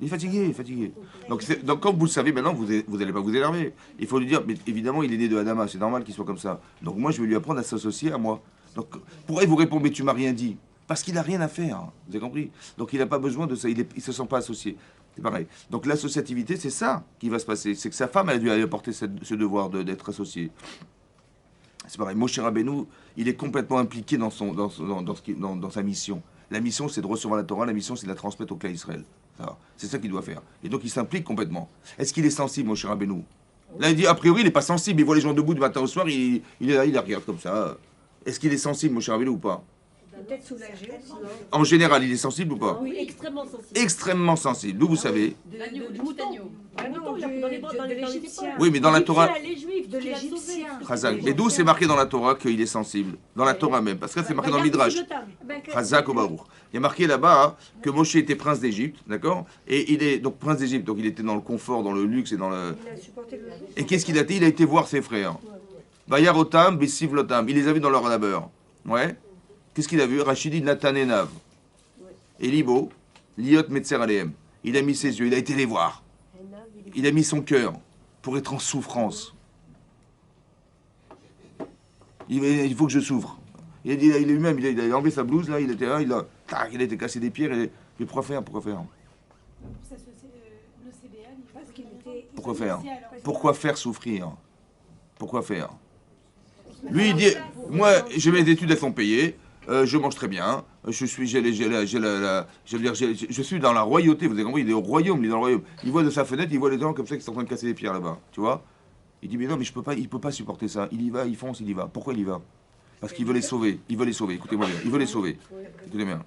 Il est fatigué. Donc comme vous le savez, maintenant, vous n'allez pas vous énerver. Il faut lui dire, mais évidemment, il est né de Adama, c'est normal qu'il soit comme ça. Donc moi, je vais lui apprendre à s'associer à moi. Donc pourquoi il vous répond, mais tu m'as rien dit? Parce qu'il n'a rien à faire, vous avez compris? Donc il n'a pas besoin de ça, il ne se sent pas associé. C'est pareil. Donc l'associativité, c'est ça qui va se passer. C'est que sa femme, elle a dû aller apporter ce devoir d'être associée. C'est pareil. Moshe Rabbeinu, il est complètement impliqué dans sa mission. La mission, c'est de recevoir la Torah. La mission, c'est de la transmettre au clan Israël. C'est ça qu'il doit faire. Et donc, il s'implique complètement. Est-ce qu'il est sensible, Moshe Rabbeinu? Là, il dit, a priori, il n'est pas sensible. Il voit les gens debout du matin au soir, il est là, il la regarde comme ça. Est-ce qu'il est sensible, Moshe Rabbeinu, ou pas? Peut-être soulagé. En général, il est sensible ou pas? Oui, extrêmement sensible. Extrêmement sensible. D'où vous savez? Du mouton. Dans l'Égyptien. Oui, mais dans la Torah... Les Juifs, de l'Égyptien. Chazak. Mais d'où c'est marqué dans la Torah qu'il est sensible? Dans la Torah même. Parce que c'est marqué dans le Midrash. Chazak au Baruch. Il y a marqué là-bas que Moshe était prince d'Égypte, d'accord? Et il est donc prince d'Égypte, donc il était dans le confort, dans le luxe et dans le... Et qu'est-ce qu'il a dit? Il a été voir ses frères. Vayarotam, Bessivlotam. Il les a vus dans leur labeur. Ouais. Qu'est-ce qu'il a vu? Rachidi Nathan Enav. Et Libo, Liot Metzer Aleem. Il a mis ses yeux, il a été les voir. Il a mis son cœur pour être en souffrance. Il faut que je souffre. Il a dit, il lui-même, il a enlevé sa blouse, là, il était là, il a été cassé des pierres. Mais pourquoi faire? Pourquoi faire? Pourquoi faire? Pourquoi faire souffrir? Pourquoi faire? Lui, il dit, moi, j'ai mes études, elles sont payées, je mange très bien, je suis dans la royauté, vous avez compris, il est au royaume, il est dans le royaume. Il voit de sa fenêtre, il voit les gens comme ça qui sont en train de casser des pierres là-bas, tu vois? Il dit, mais non, mais il peut pas supporter ça. Il y va, il fonce, il y va. Pourquoi il y va? Parce qu'il veut les sauver, écoutez-moi bien, il veut les sauver. Écoutez bien.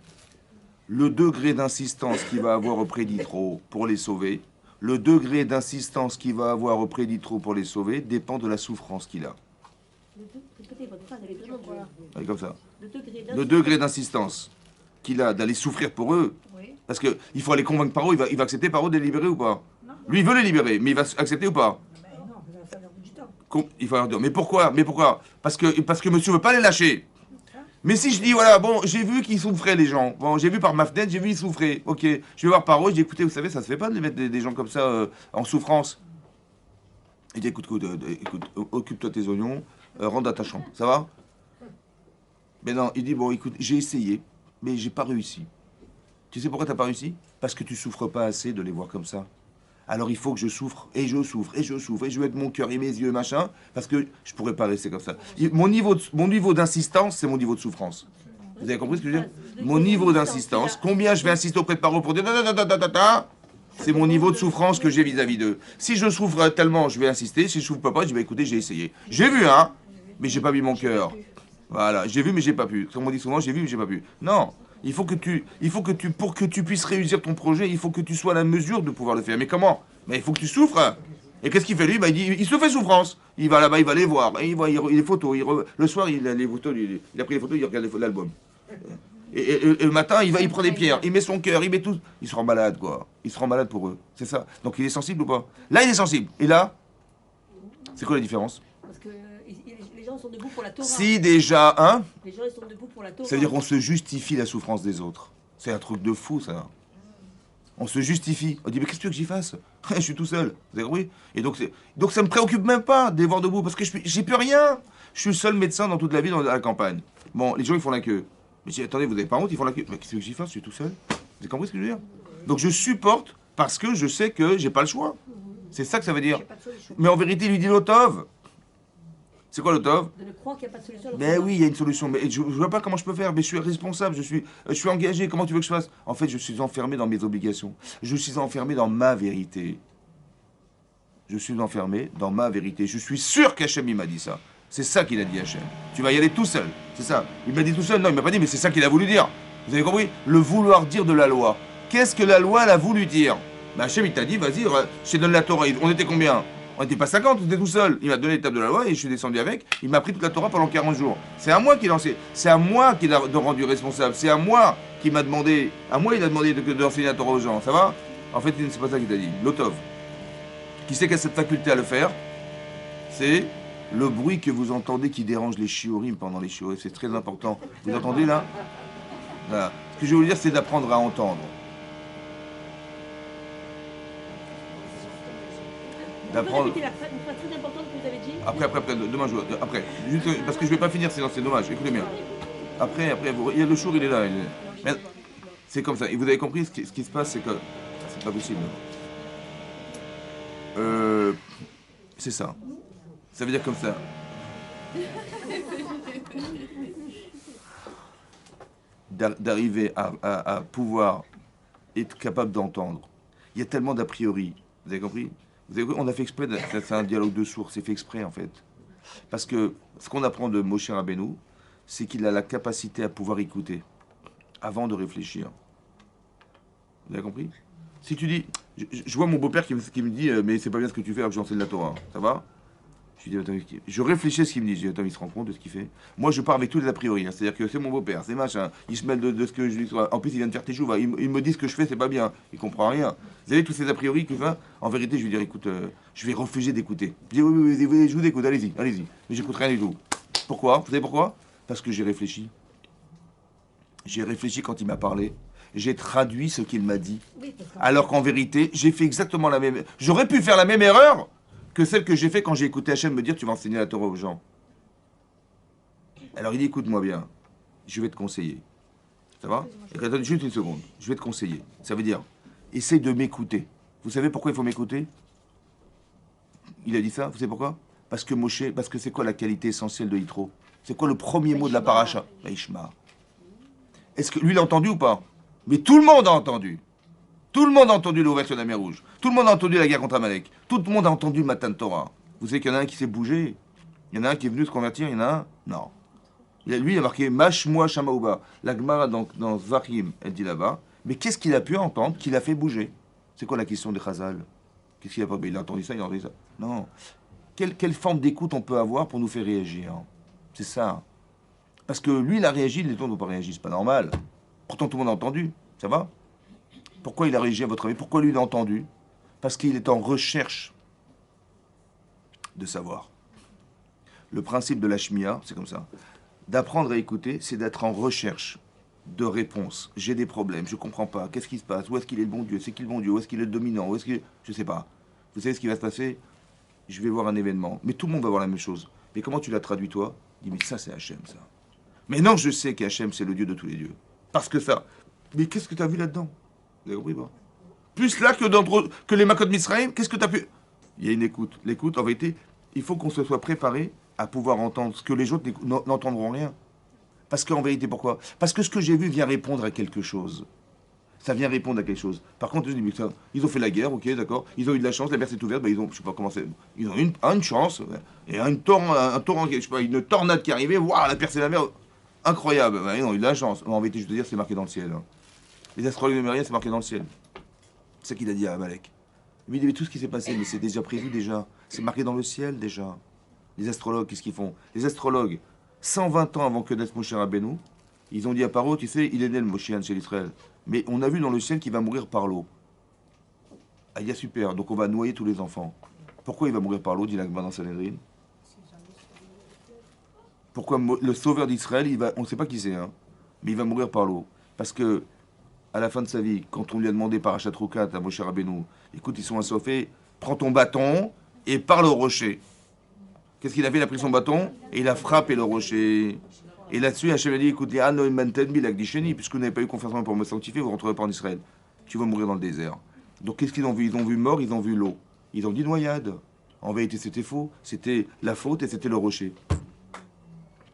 Le degré d'insistance qu'il va avoir auprès d'Yitro pour les sauver, le degré d'insistance qu'il va avoir auprès d'Yitro pour les sauver dépend de la souffrance qu'il a. Ouais, comme ça. Le degré d'insistance qu'il a d'aller souffrir pour eux, parce qu'il faut aller convaincre par eux, il va accepter par eux de les libérer ou pas? Lui, il veut les libérer, mais il va accepter ou pas? Il faut leur dire, mais pourquoi? Parce que monsieur veut pas les lâcher. Mais si je dis, voilà, bon, j'ai vu qu'ils souffraient, les gens. Bon, j'ai vu par ma fenêtre, j'ai vu qu'ils souffraient. Ok, je vais voir par eux, je dis, écoutez, vous savez, ça se fait pas de les mettre des gens comme ça en souffrance. Il dit, écoute, occupe-toi tes oignons, rentre à ta chambre, ça va? Mais non, il dit, bon, écoute, j'ai essayé, mais j'ai pas réussi. Tu sais pourquoi t'as pas réussi? Parce que tu souffres pas assez de les voir comme ça. Alors il faut que je souffre, et je souffre, et je souffre, et je vais mettre mon cœur et mes yeux, machin, parce que je pourrais pas rester comme ça. Mon niveau d'insistance, c'est mon niveau de souffrance. Vous avez compris ce que je veux dire? Mon niveau d'insistance, combien je vais insister auprès de parents pour dire c'est mon niveau de souffrance que j'ai vis-à-vis d'eux. Si je souffre tellement, je vais insister. Si je souffre pas, je dis bah écoutez, j'ai essayé. J'ai vu, hein, mais j'ai pas mis mon cœur. Voilà, j'ai vu, mais j'ai pas pu. Comme on dit souvent, j'ai vu, mais j'ai pas pu. Non. Pour que tu puisses réussir ton projet, il faut que tu sois à la mesure de pouvoir le faire. Mais comment? Mais il faut que tu souffres. Et qu'est-ce qu'il fait lui? Il se fait souffrance. Il va là-bas, il va les voir. Et il voit les photos. Le soir, il a les photos. Il a pris les photos, il regarde l'album. Et le matin, il prend des pierres. Il met son cœur, il met tout. Il se rend malade, quoi. Il se rend malade pour eux. C'est ça. Donc il est sensible ou pas? Là, il est sensible. Et là, c'est quoi la différence? Parce que les gens sont debout pour la Torah. Si déjà, hein? Les gens ils sont debout pour la Torah. Ça veut dire qu'on se justifie la souffrance des autres. C'est un truc de fou, ça. On se justifie. On dit, mais qu'est-ce que tu veux que j'y fasse? Je suis tout seul. Vous avez compris? Et donc ça me préoccupe même pas de les voir debout, parce que j'ai plus rien. Je suis le seul médecin dans toute la ville, dans la campagne. Bon, les gens, ils font la queue. Mais si, attendez, vous n'avez pas honte, ils font la queue. Mais qu'est-ce que j'y fasse? Je suis tout seul. Vous avez compris ce que je veux dire? Donc je supporte parce que je sais que j'ai pas le choix. C'est ça que ça veut dire. Mais en vérité, il lui dit l'otov. C'est quoi l'otov? De ne croire qu'il n'y a pas de solution. Mais oui, il y a une solution. Mais je vois pas comment je peux faire. Mais je suis responsable, je suis engagé. Comment tu veux que je fasse? En fait, je suis enfermé dans mes obligations. Je suis enfermé dans ma vérité. Je suis enfermé dans ma vérité. Je suis sûr qu'Hachem, il m'a dit ça. C'est ça qu'il a dit, Hachem. Tu vas y aller tout seul. C'est ça. Il m'a dit tout seul. Non, il m'a pas dit, mais c'est ça qu'il a voulu dire. Vous avez compris? Le vouloir dire de la loi. Qu'est-ce que la loi elle a voulu dire? Ben, Hachem, il t'a dit, vas-y, je te donne la Torah. On était combien? On n'était pas 50, on était tout seul. Il m'a donné l'étape de la loi et je suis descendu avec. Il m'a pris toute la Torah pendant 40 jours. C'est à moi qu'il a C'est à moi qu'il a rendu responsable. C'est à moi qu'il m'a demandé. À moi, il a demandé d'enseigner la Torah aux gens. Ça va? En fait, c'est pas ça qu'il t'a dit. L'otov. Qui sait qu'a cette faculté à le faire? C'est le bruit que vous entendez qui dérange les shiurim pendant les shiurim. C'est très important. Vous entendez là? Voilà. Ce que je veux vous dire, c'est d'apprendre à entendre. D'apprendre. Une phrase très importante que vous avez dit. Après, demain, après. Juste, parce que je vais pas finir, sinon c'est dommage. Écoutez bien. Après, il y a le jour, il est là. Mais c'est comme ça. Et vous avez compris, ce qui se passe, c'est que c'est pas possible. C'est ça. Ça veut dire comme ça. D'arriver à pouvoir être capable d'entendre. Il y a tellement d'a priori. Vous avez compris? On a fait exprès, c'est un dialogue de sourds, c'est fait exprès en fait. Parce que ce qu'on apprend de Moshe Rabbeinu, c'est qu'il a la capacité à pouvoir écouter avant de réfléchir. Vous avez compris? Si tu dis, je vois mon beau-père qui me dit, mais c'est pas bien ce que tu fais alors que j'enseigne la Torah, ça va? Je dis, attends, je réfléchis à ce qu'il me dit. Je dis, attends, il se rend compte de ce qu'il fait. Moi, je pars avec tous les a priori. Hein. C'est-à-dire que c'est mon beau-père, c'est machin. Il se mêle de ce que je lui dis. En plus, il vient de faire tes joues. Il me dit ce que je fais, c'est pas bien. Il comprend rien. Vous avez tous ces a priori qu'il fait. En vérité, je lui dis, écoute, je vais refuser d'écouter. Je dis, oui, je vous écoute, allez-y. Mais j'écoute rien du tout. Pourquoi? Vous savez pourquoi? Parce que j'ai réfléchi. J'ai réfléchi quand il m'a parlé. J'ai traduit ce qu'il m'a dit. Oui, parce qu'en Alors qu'en vérité, j'ai fait exactement la même... J'aurais pu faire la même erreur que celle que j'ai fait quand j'ai écouté Hachem me dire tu vas enseigner la Torah aux gens. Alors il dit écoute-moi bien, je vais te conseiller. Ça va? Et attends juste une seconde, je vais te conseiller. Ça veut dire, essaye de m'écouter. Vous savez pourquoi il faut m'écouter? Il a dit ça, vous savez pourquoi? Parce que Moshe, parce que c'est quoi la qualité essentielle de Yitro? C'est quoi le premier mot de la paracha? Ishma. Est-ce que lui l'a entendu ou pas? Mais tout le monde a entendu. Tout le monde a entendu l'ouverture de la mer Rouge. Tout le monde a entendu la guerre contre Amalek. Tout le monde a entendu le matin de Torah. Vous savez qu'il y en a un qui s'est bougé? Il y en a un qui est venu se convertir, il y en a un? Non. Lui, il a marqué Mashmoa Shamaouba. La Gemara dans Zvachim, elle dit là-bas. Mais qu'est-ce qu'il a pu entendre qui l'a fait bouger? C'est quoi la question des Chazal? Qu'est-ce qu'il a pas? Il a entendu ça, il a entendu ça. Non. Quelle forme d'écoute on peut avoir pour nous faire réagir? C'est ça. Parce que lui, il a réagi, les autres n'ont pas réagi. C'est pas normal. Pourtant, tout le monde a entendu. Ça va? Pourquoi il a réagi à votre avis? Pourquoi lui, il a entendu? Parce qu'il est en recherche de savoir. Le principe de la Shmia, c'est comme ça. D'apprendre à écouter, c'est d'être en recherche de réponses. J'ai des problèmes, je ne comprends pas. Qu'est-ce qui se passe? Où est-ce qu'il est le bon Dieu? C'est qui le bon Dieu? Où est-ce qu'il est le dominant? Où est-ce qu'il... Je ne sais pas. Vous savez ce qui va se passer? Je vais voir un événement. Mais tout le monde va voir la même chose. Mais comment tu l'as traduit, toi? Il dit, mais ça, c'est Hachem, ça. Mais non, je sais qu'Hachem, c'est le Dieu de tous les dieux. Parce que ça. Mais qu'est-ce que tu as vu là-dedans? Vous avez compris pas? Plus là que les Makot Misraïm, qu'est-ce que tu as pu... Il y a une écoute. L'écoute, en vérité, il faut qu'on se soit préparé à pouvoir entendre ce que les autres n'entendront rien. Parce qu'en vérité, pourquoi? Parce que ce que j'ai vu vient répondre à quelque chose. Ça vient répondre à quelque chose. Par contre, je dis, ils ont fait la guerre, ok, d'accord. Ils ont eu de la chance, la mer s'est ouverte, ils ont, je sais pas comment c'est, ils ont eu une chance, et un torrent, je sais pas, une tornade qui est arrivée, waouh, la percée la mer, incroyable. Ils ont eu de la chance. En vérité, je veux dire, c'est marqué dans le ciel. Les astrologues de Méria, c'est marqué dans le ciel. C'est ce qu'il a dit à Amalek. Mais il dit, mais tout ce qui s'est passé, mais c'est déjà prévu déjà. C'est marqué dans le ciel déjà. Les astrologues, qu'est-ce qu'ils font? Les astrologues, 120 ans avant que naisse Moshe Rabbeinu, ils ont dit à Paro, tu sais, il est né le Moshiach chez l'Israël. Mais on a vu dans le ciel qu'il va mourir par l'eau. Ah, il y a super, donc on va noyer tous les enfants. Pourquoi il va mourir par l'eau, dit l'Agma dans Sanhedrin? Pourquoi le sauveur d'Israël, on ne sait pas qui c'est, hein, mais il va mourir par l'eau. Parce que, à la fin de sa vie, quand on lui a demandé par Achat Roukat à Moshe Rabbeinu, écoute, ils sont assoiffés, prends ton bâton et parle au rocher. Qu'est-ce qu'il a fait? Il a pris son bâton et il a frappé le rocher. Et là-dessus, Hachem a dit, écoutez, puisque vous n'avez pas eu confiance en moi pour me sanctifier, vous ne rentrerez pas en Israël. Tu vas mourir dans le désert. Donc qu'est-ce qu'ils ont vu? Ils ont vu mort, ils ont vu l'eau. Ils ont dit noyade. En vérité, c'était faux. C'était la faute et c'était le rocher.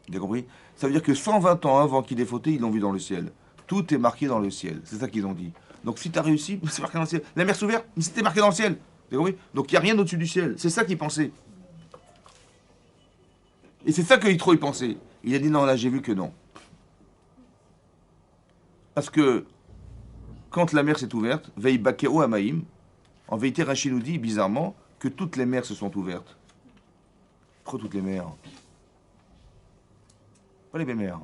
Vous avez compris? Ça veut dire que 120 ans avant qu'il ait fauté, ils l'ont vu dans le ciel. Tout est marqué dans le ciel. C'est ça qu'ils ont dit. Donc si tu as réussi, c'est marqué dans le ciel. La mer s'est ouverte, mais c'était marqué dans le ciel. Vous avez compris? Donc il n'y a rien au-dessus du ciel. C'est ça qu'ils pensaient. Et c'est ça que Yitro, il pensait. Il a dit non, là j'ai vu que non. Parce que quand la mer s'est ouverte, Veille Bakeo Amaïm, en vérité Rachid nous dit bizarrement que toutes les mers se sont ouvertes. Pourquoi toutes les mers? Pas les mêmes mers.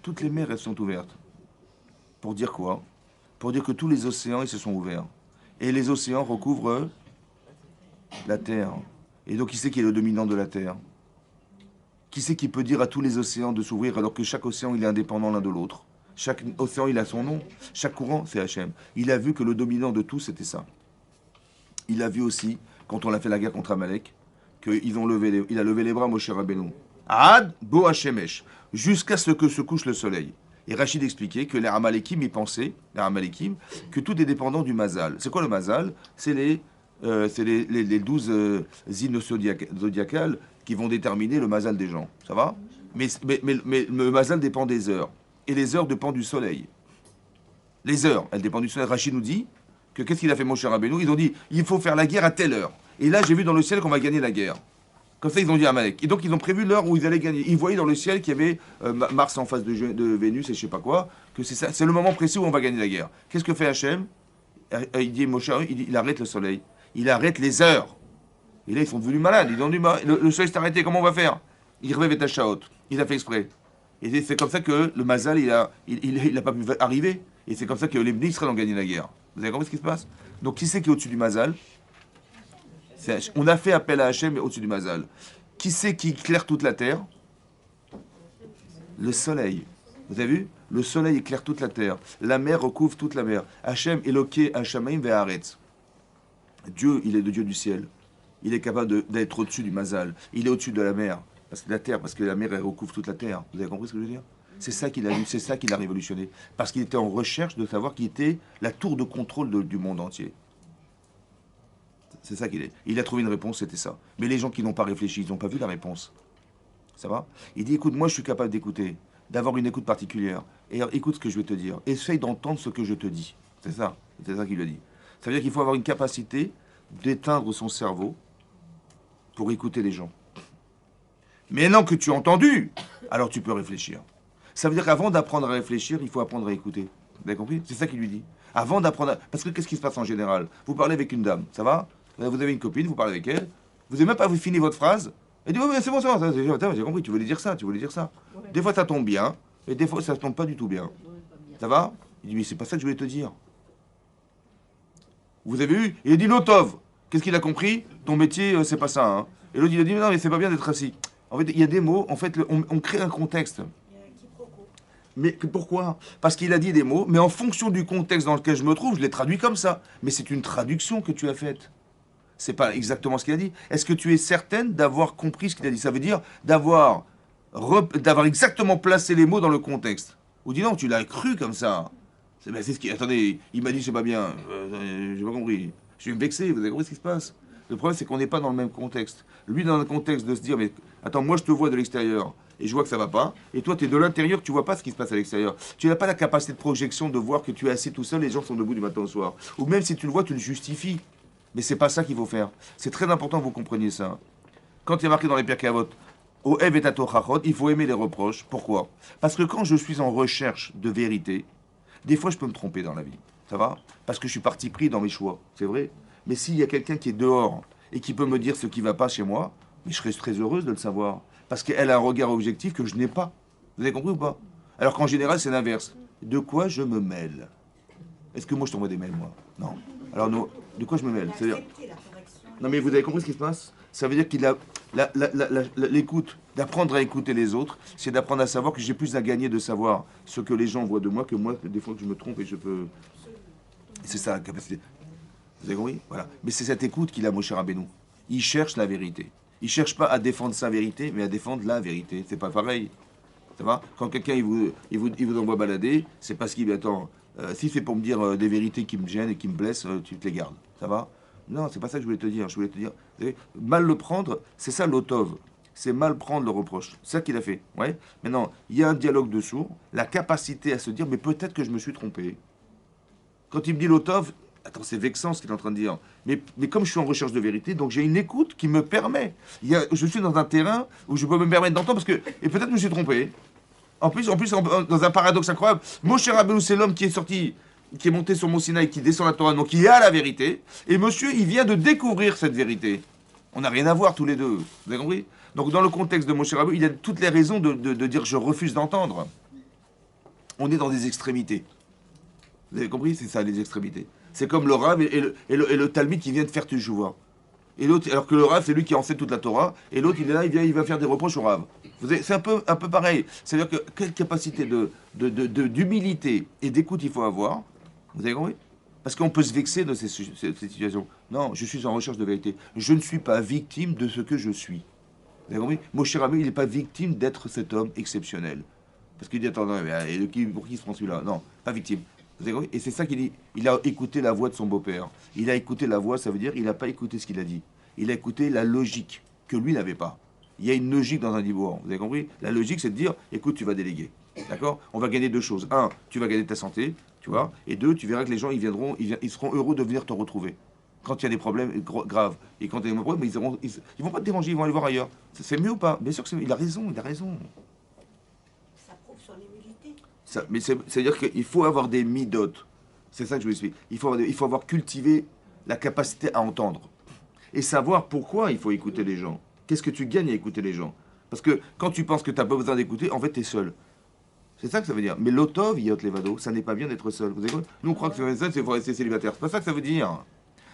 Toutes les mers elles sont ouvertes. Pour dire quoi? Pour dire que tous les océans ils se sont ouverts. Et les océans recouvrent la terre. Et donc qui c'est qui est le dominant de la terre? Qui c'est qui peut dire à tous les océans de s'ouvrir alors que chaque océan il est indépendant l'un de l'autre? Chaque océan il a son nom. Chaque courant c'est Hachem. Il a vu que le dominant de tout c'était ça. Il a vu aussi, quand on a fait la guerre contre Amalek, qu'il a levé les bras Moshe Rabbeinu. Ad Bo Hashemesh. Jusqu'à ce que se couche le soleil. Et Rachid expliquait que les Amalekim y pensaient, que tout est dépendant du Mazal. C'est quoi le Mazal? C'est les 12 signes zodiacales qui vont déterminer le mazal des gens. Ça va? Mais le mazal dépend des heures. Et les heures dépendent du soleil. Les heures, elles dépendent du soleil. Rachid nous dit que qu'est-ce qu'il a fait Moshe Rabbeinu? Ils ont dit, il faut faire la guerre à telle heure. Et là, j'ai vu dans le ciel qu'on va gagner la guerre. Comme ça, ils ont dit à Amalek. Et donc, ils ont prévu l'heure où ils allaient gagner. Ils voyaient dans le ciel qu'il y avait Mars en face de Vénus et je sais pas quoi, que c'est le moment précis où on va gagner la guerre. Qu'est-ce que fait Hachem? Il dit, Moshe, il arrête le soleil. Il arrête les heures. Et là, ils sont devenus malades. Ils ont dit, le soleil s'est arrêté, comment on va faire? Il revêt ta chaot. Il a fait exprès. Et c'est comme ça que le Mazal, il a pas pu arriver. Et c'est comme ça que les Bnei Israël ont gagné la guerre. Vous avez compris ce qui se passe? Donc, qui c'est qui est au-dessus du Mazal? On a fait appel à Hachem au-dessus du Mazal. Qui c'est qui éclaire toute la terre? Le soleil. Vous avez vu? Le soleil éclaire toute la terre. La mer recouvre toute la mer. Hachem Eloké Hashamaim ve'aretz. Dieu, il est le Dieu du ciel. Il est capable d'être au-dessus du mazal. Il est au-dessus de la mer. Parce que la terre, parce que la mer, elle recouvre toute la terre. Vous avez compris ce que je veux dire? C'est ça qu'il a eu, c'est ça qu'il a révolutionné. Parce qu'il était en recherche de savoir qui était la tour de contrôle du monde entier. C'est ça qu'il est. Il a trouvé une réponse, c'était ça. Mais les gens qui n'ont pas réfléchi, ils n'ont pas vu la réponse. Ça va? Il dit, écoute, moi je suis capable d'écouter, d'avoir une écoute particulière. Et alors, écoute ce que je vais te dire. Essaye d'entendre ce que je te dis. C'est ça qu'il a dit. Ça veut dire qu'il faut avoir une capacité d'éteindre son cerveau pour écouter les gens. Mais non que tu as entendu, alors tu peux réfléchir. Ça veut dire qu'avant d'apprendre à réfléchir, il faut apprendre à écouter. Vous avez compris? C'est ça qu'il lui dit. Avant d'apprendre à... Parce que qu'est-ce qui se passe en général? Vous parlez avec une dame, ça va? Vous avez une copine, vous parlez avec elle. Vous n'avez même pas fini votre phrase. Elle dit, oh, mais c'est bon, j'ai compris, tu voulais dire ça, tu voulais dire ça. Ouais. Des fois ça tombe bien, et des fois ça ne tombe pas du tout bien. Ça va? Il dit, mais c'est pas ça que je voulais te dire. Vous avez eu? Il a dit, Lotov. Qu'est-ce qu'il a compris? Ton métier, c'est pas ça. Hein. Et l'autre, il a dit, mais non, mais c'est pas bien d'être assis. En fait, il y a des mots, en fait, on crée un contexte. Mais pourquoi? Parce qu'il a dit des mots, mais en fonction du contexte dans lequel je me trouve, je les traduis comme ça. Mais c'est une traduction que tu as faite. C'est pas exactement ce qu'il a dit. Est-ce que tu es certaine d'avoir compris ce qu'il a dit? Ça veut dire d'avoir exactement placé les mots dans le contexte. Ou dis non, tu l'as cru comme ça. C'est ce qui... Attendez, il m'a dit c'est pas bien. J'ai pas compris. Je vais me vexer, vous avez compris ce qui se passe? Le problème, c'est qu'on n'est pas dans le même contexte. Lui, dans le contexte de se dire, mais attends, moi je te vois de l'extérieur et je vois que ça va pas. Et toi, tu es de l'intérieur, tu vois pas ce qui se passe à l'extérieur. Tu n'as pas la capacité de projection de voir que tu es assis tout seul et les gens sont debout du matin au soir. Ou même si tu le vois, tu le justifies. Mais c'est pas ça qu'il faut faire. C'est très important que vous compreniez ça. Quand il y a marqué dans les Pirkei Avot, au Ev et Atochachot, il faut aimer les reproches. Pourquoi? Parce que quand je suis en recherche de vérité, des fois je peux me tromper dans la vie. Ça va? Parce que je suis parti pris dans mes choix. C'est vrai? Mais s'il y a quelqu'un qui est dehors et qui peut me dire ce qui ne va pas chez moi, mais je serais très heureuse de le savoir. Parce qu'elle a un regard objectif que je n'ai pas. Vous avez compris ou pas? Alors qu'en général, c'est l'inverse. De quoi je me mêle? Est-ce que moi je t'envoie des mails, moi? Non. Alors, non, de quoi je me mêle? C'est-à-dire... Non, mais vous avez compris ce qui se passe? Ça veut dire qu'il a l'écoute, d'apprendre à écouter les autres, c'est d'apprendre à savoir que j'ai plus à gagner de savoir ce que les gens voient de moi que moi, des fois que je me trompe et je peux... C'est ça la capacité. Vous avez compris? Voilà. Mais c'est cette écoute qu'il a, Moshe Rabbeinu. Il cherche la vérité. Il cherche pas à défendre sa vérité, mais à défendre la vérité. C'est pas pareil. Ça va? Quand quelqu'un il vous envoie balader, c'est parce qu'il attend. Si c'est pour me dire des vérités qui me gênent et qui me blessent, tu te les gardes. Ça va? Non, c'est pas ça que je voulais te dire. Je voulais te dire, vous savez, mal le prendre, c'est ça l'otov. C'est mal prendre le reproche. C'est ça qu'il a fait. Ouais. Maintenant, il y a un dialogue de sourds, la capacité à se dire, mais peut-être que je me suis trompé. Quand il me dit l'otov, attends, c'est vexant ce qu'il est en train de dire. Mais comme je suis en recherche de vérité, donc j'ai une écoute qui me permet. Je suis dans un terrain où je peux me permettre d'entendre parce que, et peut-être que je me suis trompé. En plus, dans un paradoxe incroyable, Moshe Rabbeinu, c'est l'homme qui est sorti, qui est monté sur Mont Sinaï, qui descend la Torah, donc il a la vérité. Et monsieur, il vient de découvrir cette vérité. On n'a rien à voir tous les deux. Vous avez compris? Donc dans le contexte de Moshe Rabbeinu, il a toutes les raisons de dire je refuse d'entendre. On est dans des extrémités. Vous avez compris? C'est ça, les extrémités. C'est comme le Rav et le Talmud qui vient de faire Teshuvah. Et l'autre, alors que le Rav, c'est lui qui enseigne toute la Torah, et l'autre, il est là, il va faire des reproches au Rav. C'est un peu pareil. C'est-à-dire que quelle capacité d'humilité et d'écoute il faut avoir? Vous avez compris? Parce qu'on peut se vexer de ces situations. Non, je suis en recherche de vérité. Je ne suis pas victime de ce que je suis. Vous avez compris? Moshe Rabbeinu, il n'est pas victime d'être cet homme exceptionnel. Parce qu'il dit, attends, non, pour qui il se prend celui-là? Non, pas victime. Vous avez compris? Et c'est ça qu'il dit. Il a écouté la voix de son beau-père. Il a écouté la voix, ça veut dire il n'a pas écouté ce qu'il a dit. Il a écouté la logique que lui n'avait pas. Il y a une logique dans un divorce. Vous avez compris? La logique, c'est de dire, écoute, tu vas déléguer. D'accord? On va gagner deux choses. Un, tu vas gagner ta santé, tu vois. Et deux, tu verras que les gens, ils seront heureux de venir te retrouver. Quand il y a des problèmes graves. Et quand il y a des problèmes, ils vont pas te déranger, ils vont aller voir ailleurs. C'est mieux ou pas? Bien sûr que c'est mieux. Il a raison, il a raison. Ça prouve son humilité. Mais c'est-à-dire qu'il faut avoir des midot. C'est ça que je vous explique. Il faut avoir cultivé la capacité à entendre. Et savoir pourquoi il faut écouter les gens. Qu'est-ce que tu gagnes à écouter les gens? Parce que quand tu penses que tu n'as pas besoin d'écouter, en fait, tu es seul. C'est ça que ça veut dire. Mais l'otov, yot levado, ça n'est pas bien d'être seul. Vous savez quoi? Nous, on croit que c'est seul, c'est pour rester célibataire. C'est pas ça que ça veut dire.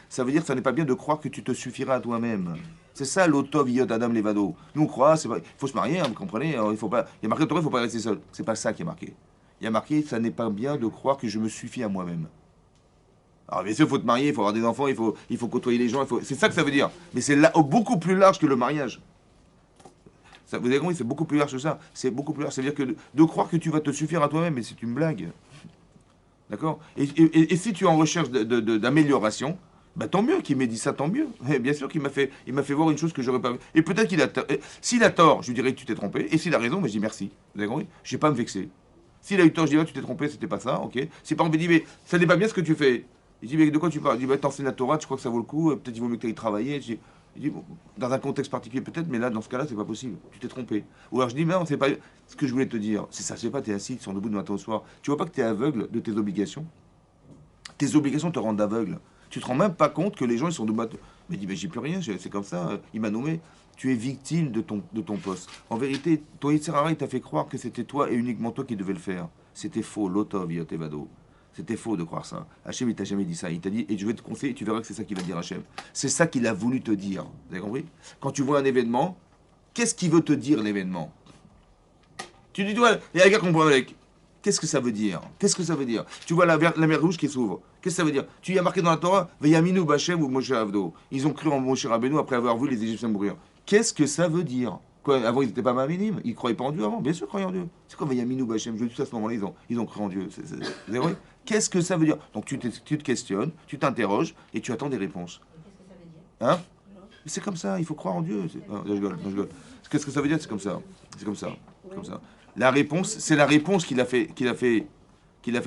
Ça veut dire que ça n'est pas bien de croire que tu te suffiras à toi-même. C'est ça l'otov, yot adam levado. Nous, on croit, il faut se marier, hein, vous comprenez? Il y a marqué au Torah, il ne faut pas rester seul. C'est pas ça qui est marqué. il y a marqué, ça n'est pas bien de croire que je me suffis à moi-même. Alors bien sûr, il faut te marier, il faut avoir des enfants, il faut côtoyer les gens, c'est ça que ça veut dire. Mais c'est là, beaucoup plus large que le mariage. Ça, vous avez compris, c'est beaucoup plus large que ça. C'est beaucoup plus large. C'est-à-dire que de croire que tu vas te suffire à toi-même, mais c'est une blague. D'accord, et si tu es en recherche d'amélioration, bah tant mieux qu'il m'ait dit ça, tant mieux. Et bien sûr qu'il m'a fait voir une chose que j'aurais pas vu. Et peut-être qu'il a tort. S'il a tort, je lui dirais que tu t'es trompé. Et s'il a raison, mais je dis merci. Vous avez compris? Je vais pas me vexer. S'il a eu tort, je dis tu t'es trompé, c'était pas ça, ok. Si par exemple il dit mais ça n'est pas bien ce que tu fais. Il dit mais de quoi tu parles? Il dit bah t'enseignes la Torah, tu crois que ça vaut le coup, peut-être il vaut mieux que tu ailles travailler. Il dit bon, dans un contexte particulier peut-être, mais là dans ce cas-là c'est pas possible. Tu t'es trompé. Ou alors je dis mais non, c'est pas ce que je voulais te dire. C'est ça, c'est pas t'es assis, tu es debout du matin au soir. Tu vois pas que tu es aveugle de tes obligations? Tes obligations te rendent aveugle. Tu te rends même pas compte que les gens ils sont debout. Mais dis mais j'ai plus rien, c'est comme ça. Il m'a nommé. Tu es victime de ton poste. En vérité, ton Yitzhara, il t'a fait croire que c'était toi et uniquement toi qui devais le faire. C'était faux, l'otov yotevado. C'était faux de croire ça. Hachem, il t'a jamais dit ça. Il t'a dit, et je vais te conseiller, tu verras que c'est ça qu'il va dire Hachem. C'est ça qu'il a voulu te dire. Vous avez compris? Quand tu vois un événement, qu'est-ce qu'il veut te dire l'événement? Tu dis, toi, il y a un gars qu'on voit avec. Qu'est-ce que ça veut dire? Qu'est-ce que ça veut dire? Tu vois la mer rouge qui s'ouvre. Qu'est-ce que ça veut dire? Tu y as marqué dans la Torah, Veyaminu Bachem ou Moshe Avdo. Ils ont cru en Moshe Rabbeinu après avoir vu les Égyptiens mourir. Qu'est-ce que ça veut dire? Quoi, avant, ils n'étaient pas minimes. Ils ne croyaient pas en Dieu avant. Bien sûr, ils croyaient en Dieu. C'est quoi Veyaminu Bachem? Je dis tout à ce moment-là, ils ont cru en Dieu. Vous avez compris? Qu'est-ce que ça veut dire? Donc tu te questionnes, tu t'interroges et tu attends des réponses. Qu'est-ce que ça veut dire? Hein? C'est comme ça, il faut croire en Dieu. Non, je rigole. Qu'est-ce que ça veut dire? C'est comme ça. C'est comme ça. Comme ça. La réponse, c'est la réponse qu'il a fait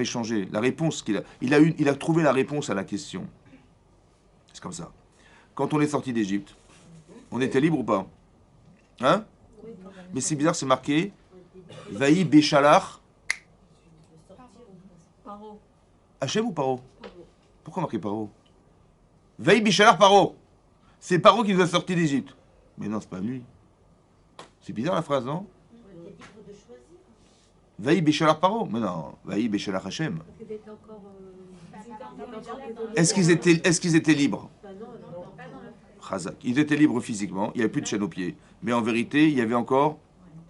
changer. La réponse il a trouvé la réponse à la question. C'est comme ça. Quand on est sorti d'Égypte, on était libre ou pas? Hein? Mais c'est bizarre, c'est marqué Vaï Béchalach. Paro. Hachem ou Paro? Pourquoi marqué Paro? Vaï Béchalach Paro. C'est Paro qui nous a sortis d'Égypte. Mais non, c'est pas lui. C'est bizarre la phrase, non? Vaï Béchalach Paro. Mais non, Vaï Béchalach Hachem. Est-ce qu'ils étaient libres? Chazak. Ils étaient libres physiquement, il n'y avait plus de chaîne aux pieds. Mais en vérité, il y avait encore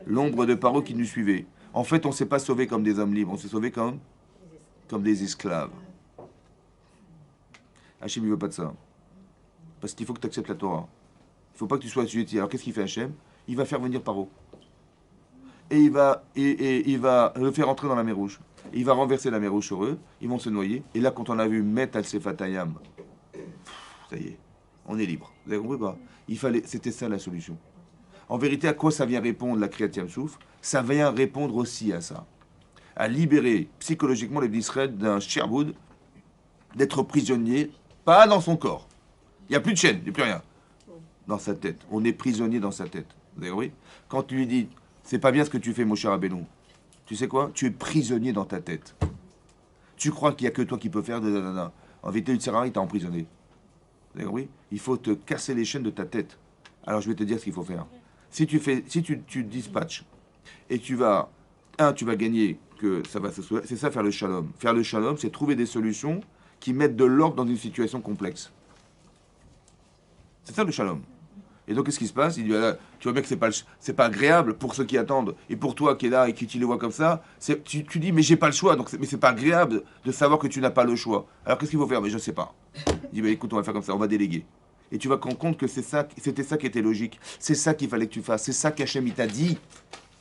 l'ombre de Paro qui nous suivait. En fait, on ne s'est pas sauvés comme des hommes libres, on s'est sauvés comme des esclaves. Hachem, il ne veut pas de ça. Parce qu'il faut que tu acceptes la Torah. Il ne faut pas que tu sois assujetti. Alors qu'est-ce qu'il fait Hachem? Il va faire venir Paro. Et il va le faire entrer dans la mer Rouge. Et il va renverser la mer Rouge sur eux, ils vont se noyer. Et là, quand on a vu Met al Sefatayam, ça y est, on est libre. Vous avez compris pas? C'était ça la solution. En vérité, à quoi ça vient répondre la Kriyat Yam Souf? Ça vient répondre aussi à ça. À libérer psychologiquement les Israël d'un Sherwood, d'être prisonnier, pas dans son corps. Il n'y a plus de chaîne, il n'y a plus rien. Dans sa tête. On est prisonnier dans sa tête. Vous avez compris? Quand tu lui dis, c'est pas bien ce que tu fais, mon cher Rabbeinu. Tu sais quoi? Tu es prisonnier dans ta tête. Tu crois qu'il n'y a que toi qui peux faire de. En vérité, le Tsarari t'a emprisonné. Vous avez compris? Il faut te casser les chaînes de ta tête. Alors je vais te dire ce qu'il faut faire. Si tu dispatches et tu vas gagner, que ça va se soulever, c'est ça faire le shalom. Faire le shalom, c'est trouver des solutions qui mettent de l'ordre dans une situation complexe. C'est ça le shalom. Et donc, qu'est-ce qui se passe? Il dit, tu vois bien que c'est pas agréable pour ceux qui attendent. Et pour toi qui est là et qui tu les vois comme ça, tu dis, mais j'ai pas le choix. Donc, mais c'est pas agréable de savoir que tu n'as pas le choix. Alors, qu'est-ce qu'il faut faire? Mais je sais pas. Il dit, bah, écoute, on va faire comme ça, on va déléguer. Et tu vas te rendre compte que c'était ça qui était logique. C'est ça qu'il fallait que tu fasses. C'est ça qu'Hachem, il t'a dit.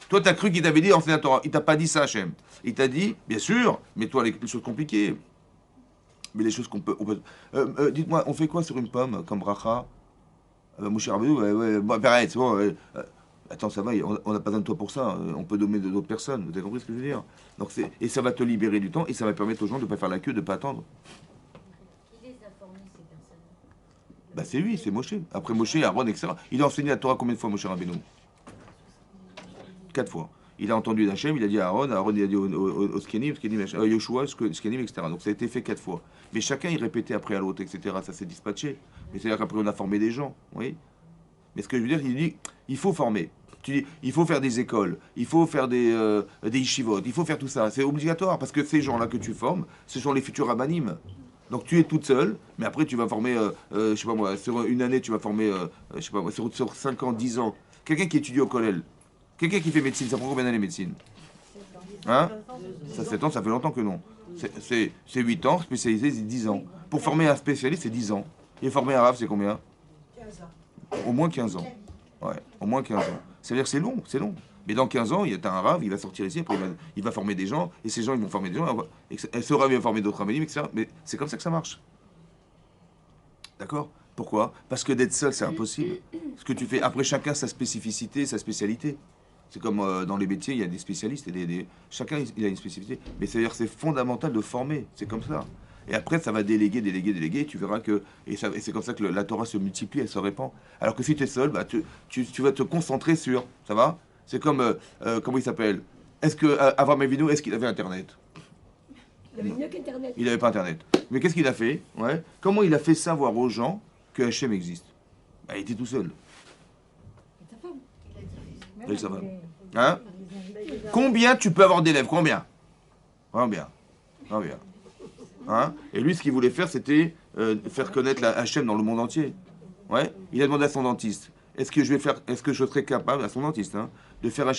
Toi, tu as cru qu'il t'avait dit, enseigne la Torah. Il t'a pas dit ça, Hachem. Il t'a dit, bien sûr, mais toi, les choses compliquées. Mais les choses qu'on peut. Dites-moi, on fait quoi sur une pomme comme bracha? Mon cher Rabbeinu, pareil, c'est bon. Attends, ça va, on n'a pas besoin de toi pour ça. On peut nommer d'autres personnes. Vous avez compris ce que je veux dire? Donc et ça va te libérer du temps et ça va permettre aux gens de ne pas faire la queue, de ne pas attendre. Qui les a formés, ces personnes? Bah, c'est lui, c'est Moshe. Après Moshe, Aaron, etc. Il a enseigné la Torah combien de fois, mon cher Rabbeinu? 4 fois. Il a entendu d'Hachem, il a dit à Aaron, il a dit au Skenim, Yoshua, Skenim, etc. Donc ça a été fait 4 fois. Mais chacun, il répétait après à l'autre, etc. Ça s'est dispatché. Mais c'est-à-dire qu'après, on a formé des gens. Oui. Mais ce que je veux dire, il dit, il faut former. Tu dis, il faut faire des écoles, il faut faire des yeshivot, il faut faire tout ça. C'est obligatoire, parce que ces gens-là que tu formes, ce sont les futurs rabbanim. Donc tu es toute seule, mais après tu vas former, je sais pas moi, sur une année, tu vas former, je sais pas moi, sur 5 ans, 10 ans. Quelqu'un qui étudie au collège. Quelqu'un qui fait médecine, ça prend combien d'années médecine? Hein? Ça 7 ans, ça fait longtemps que non. C'est 8 ans, spécialisé, c'est 10 ans. Pour former un spécialiste, c'est 10 ans. Et former un RAF, c'est combien? 15 ans. Au moins 15 ans. Ouais, au moins 15 ans. C'est-à-dire que c'est long, c'est long. Mais dans 15 ans, il y a un RAF, il va sortir ici, après il va former des gens, et ces gens, ils vont former des gens, et ce RAF va former d'autres RAF, etc. Mais c'est comme ça que ça marche. D'accord? Pourquoi? Parce que d'être seul, c'est impossible. Ce que tu fais, après chacun sa spécificité, sa spécialité. C'est comme dans les métiers, il y a des spécialistes, et chacun il a une spécificité. Mais c'est-à-dire que c'est fondamental de former, c'est comme ça. Et après, ça va déléguer, et tu verras que... Et c'est comme ça que la Torah se multiplie, elle se répand. Alors que si tu es seul, bah, tu vas te concentrer sur... Ça va? C'est comme... comment il s'appelle? Est-ce que Avraham Avinu, est-ce qu'il avait Internet? Il avait mieux qu'Internet. Il n'avait pas Internet. Mais qu'est-ce qu'il a fait? Ouais. Comment il a fait savoir aux gens que Hachem existe? Bah, il était tout seul. Oui, ça va. Hein? Combien tu peux avoir d'élèves? Combien? Combien? Hein? Et lui, ce qu'il voulait faire, c'était faire connaître la Hachem dans le monde entier. Ouais. Il a demandé à son dentiste. Est-ce que je serais capable, à son dentiste, hein, de faire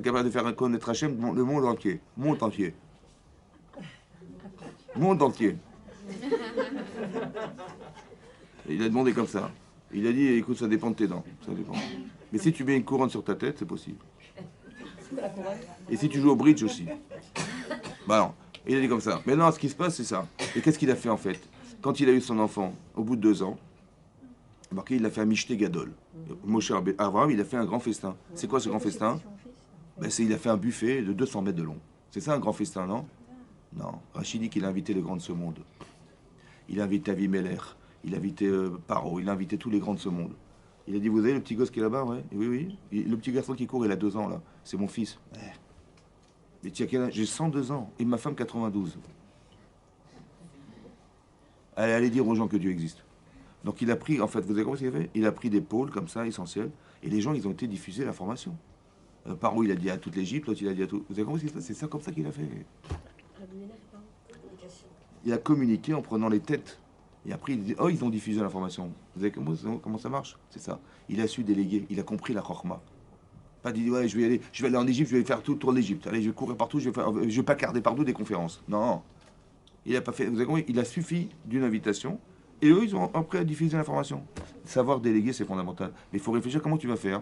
capable de faire connaître Hachem dans le monde entier? Monde entier. Monde entier. Et il a demandé comme ça. Il a dit, écoute, ça dépend de tes dents. Ça dépend. Mais si tu mets une couronne sur ta tête, c'est possible. Et si tu joues au bridge aussi. Bah non. Il a dit comme ça. Mais non, ce qui se passe, c'est ça. Et qu'est-ce qu'il a fait en fait? Quand il a eu son enfant, au bout de 2 ans, marqué, il a fait un Mishté Gadol. Moshe Abraham, il a fait un grand festin. C'est quoi ce grand festin? Ben, il a fait un buffet de 200 mètres de long. C'est ça un grand festin, non? Non. Rachid dit qu'il a invité les grands de ce monde. Il a invité Avimelech, il a invité Paro, il a invité tous les grands de ce monde. Il a dit, vous avez le petit gosse qui est là-bas? Ouais. Oui, oui. Le petit garçon qui court, il a 2 ans là. C'est mon fils. Ouais. Mais tu as quel âge? J'ai 102 ans. Et ma femme 92. Allez dire aux gens que Dieu existe. Donc il a pris, en fait, vous avez compris ce qu'il a fait? Il a pris des pôles comme ça, essentiels, et les gens, ils ont été diffusés l'information. Paro, il a dit à toute l'Égypte, l'autre, il a dit à tout... Vous avez compris ce qu'il a fait? C'est ça comme ça qu'il a fait. Il a communiqué en prenant les têtes. Et après, il dit, oh, ils ont diffusé l'information. Vous savez comment ça marche? C'est ça. Il a su déléguer, il a compris la chorma. Pas dit, ouais, je vais aller en Égypte, je vais faire tout le tour de l'Égypte. Allez, je vais courir partout, je vais pas carder partout des conférences. Non. Il a pas fait, vous avez compris? Il a suffi d'une invitation. Et eux, ils ont après diffusé l'information. Savoir déléguer, c'est fondamental. Mais il faut réfléchir comment tu vas faire.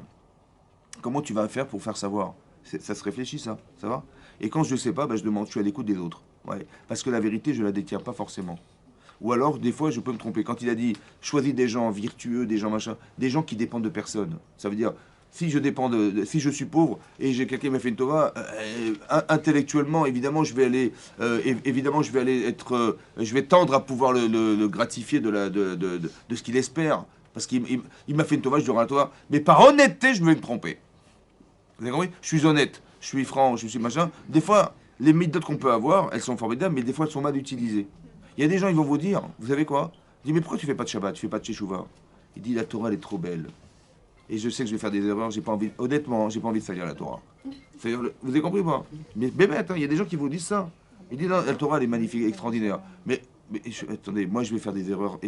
Comment tu vas faire pour faire savoir? Ça se réfléchit, ça va? Et quand je ne sais pas, je demande, je suis à l'écoute des autres. Ouais. Parce que la vérité, je ne la détiens pas forcément. Ou alors, des fois, je peux me tromper. Quand il a dit, choisis des gens vertueux, des gens machin, des gens qui dépendent de personne. Ça veut dire, si je dépends si je suis pauvre et j'ai quelqu'un qui m'a fait une tova, intellectuellement, évidemment, je vais aller être, je vais tendre à pouvoir le gratifier de ce qu'il espère. Parce qu'il m'a fait une tova, je dirai à toi, mais par honnêteté, je vais me tromper. Vous avez compris? Je suis honnête, je suis franc, je suis machin. Des fois, les méthodes qu'on peut avoir, elles sont formidables, mais des fois, elles sont mal utilisées. Il y a des gens, ils vont vous dire, vous savez quoi? Il dit, mais pourquoi tu fais pas de Shabbat, tu fais pas de Teshuvah? Il dit, la Torah, elle est trop belle. Et je sais que je vais faire des erreurs, j'ai pas envie, honnêtement, j'ai pas envie de salir la Torah. Vous avez compris ou pas? Mais bête, hein, il y a des gens qui vous disent ça. Ils disent, non, la Torah, elle est magnifique, extraordinaire. Mais attendez, moi, je vais faire des erreurs.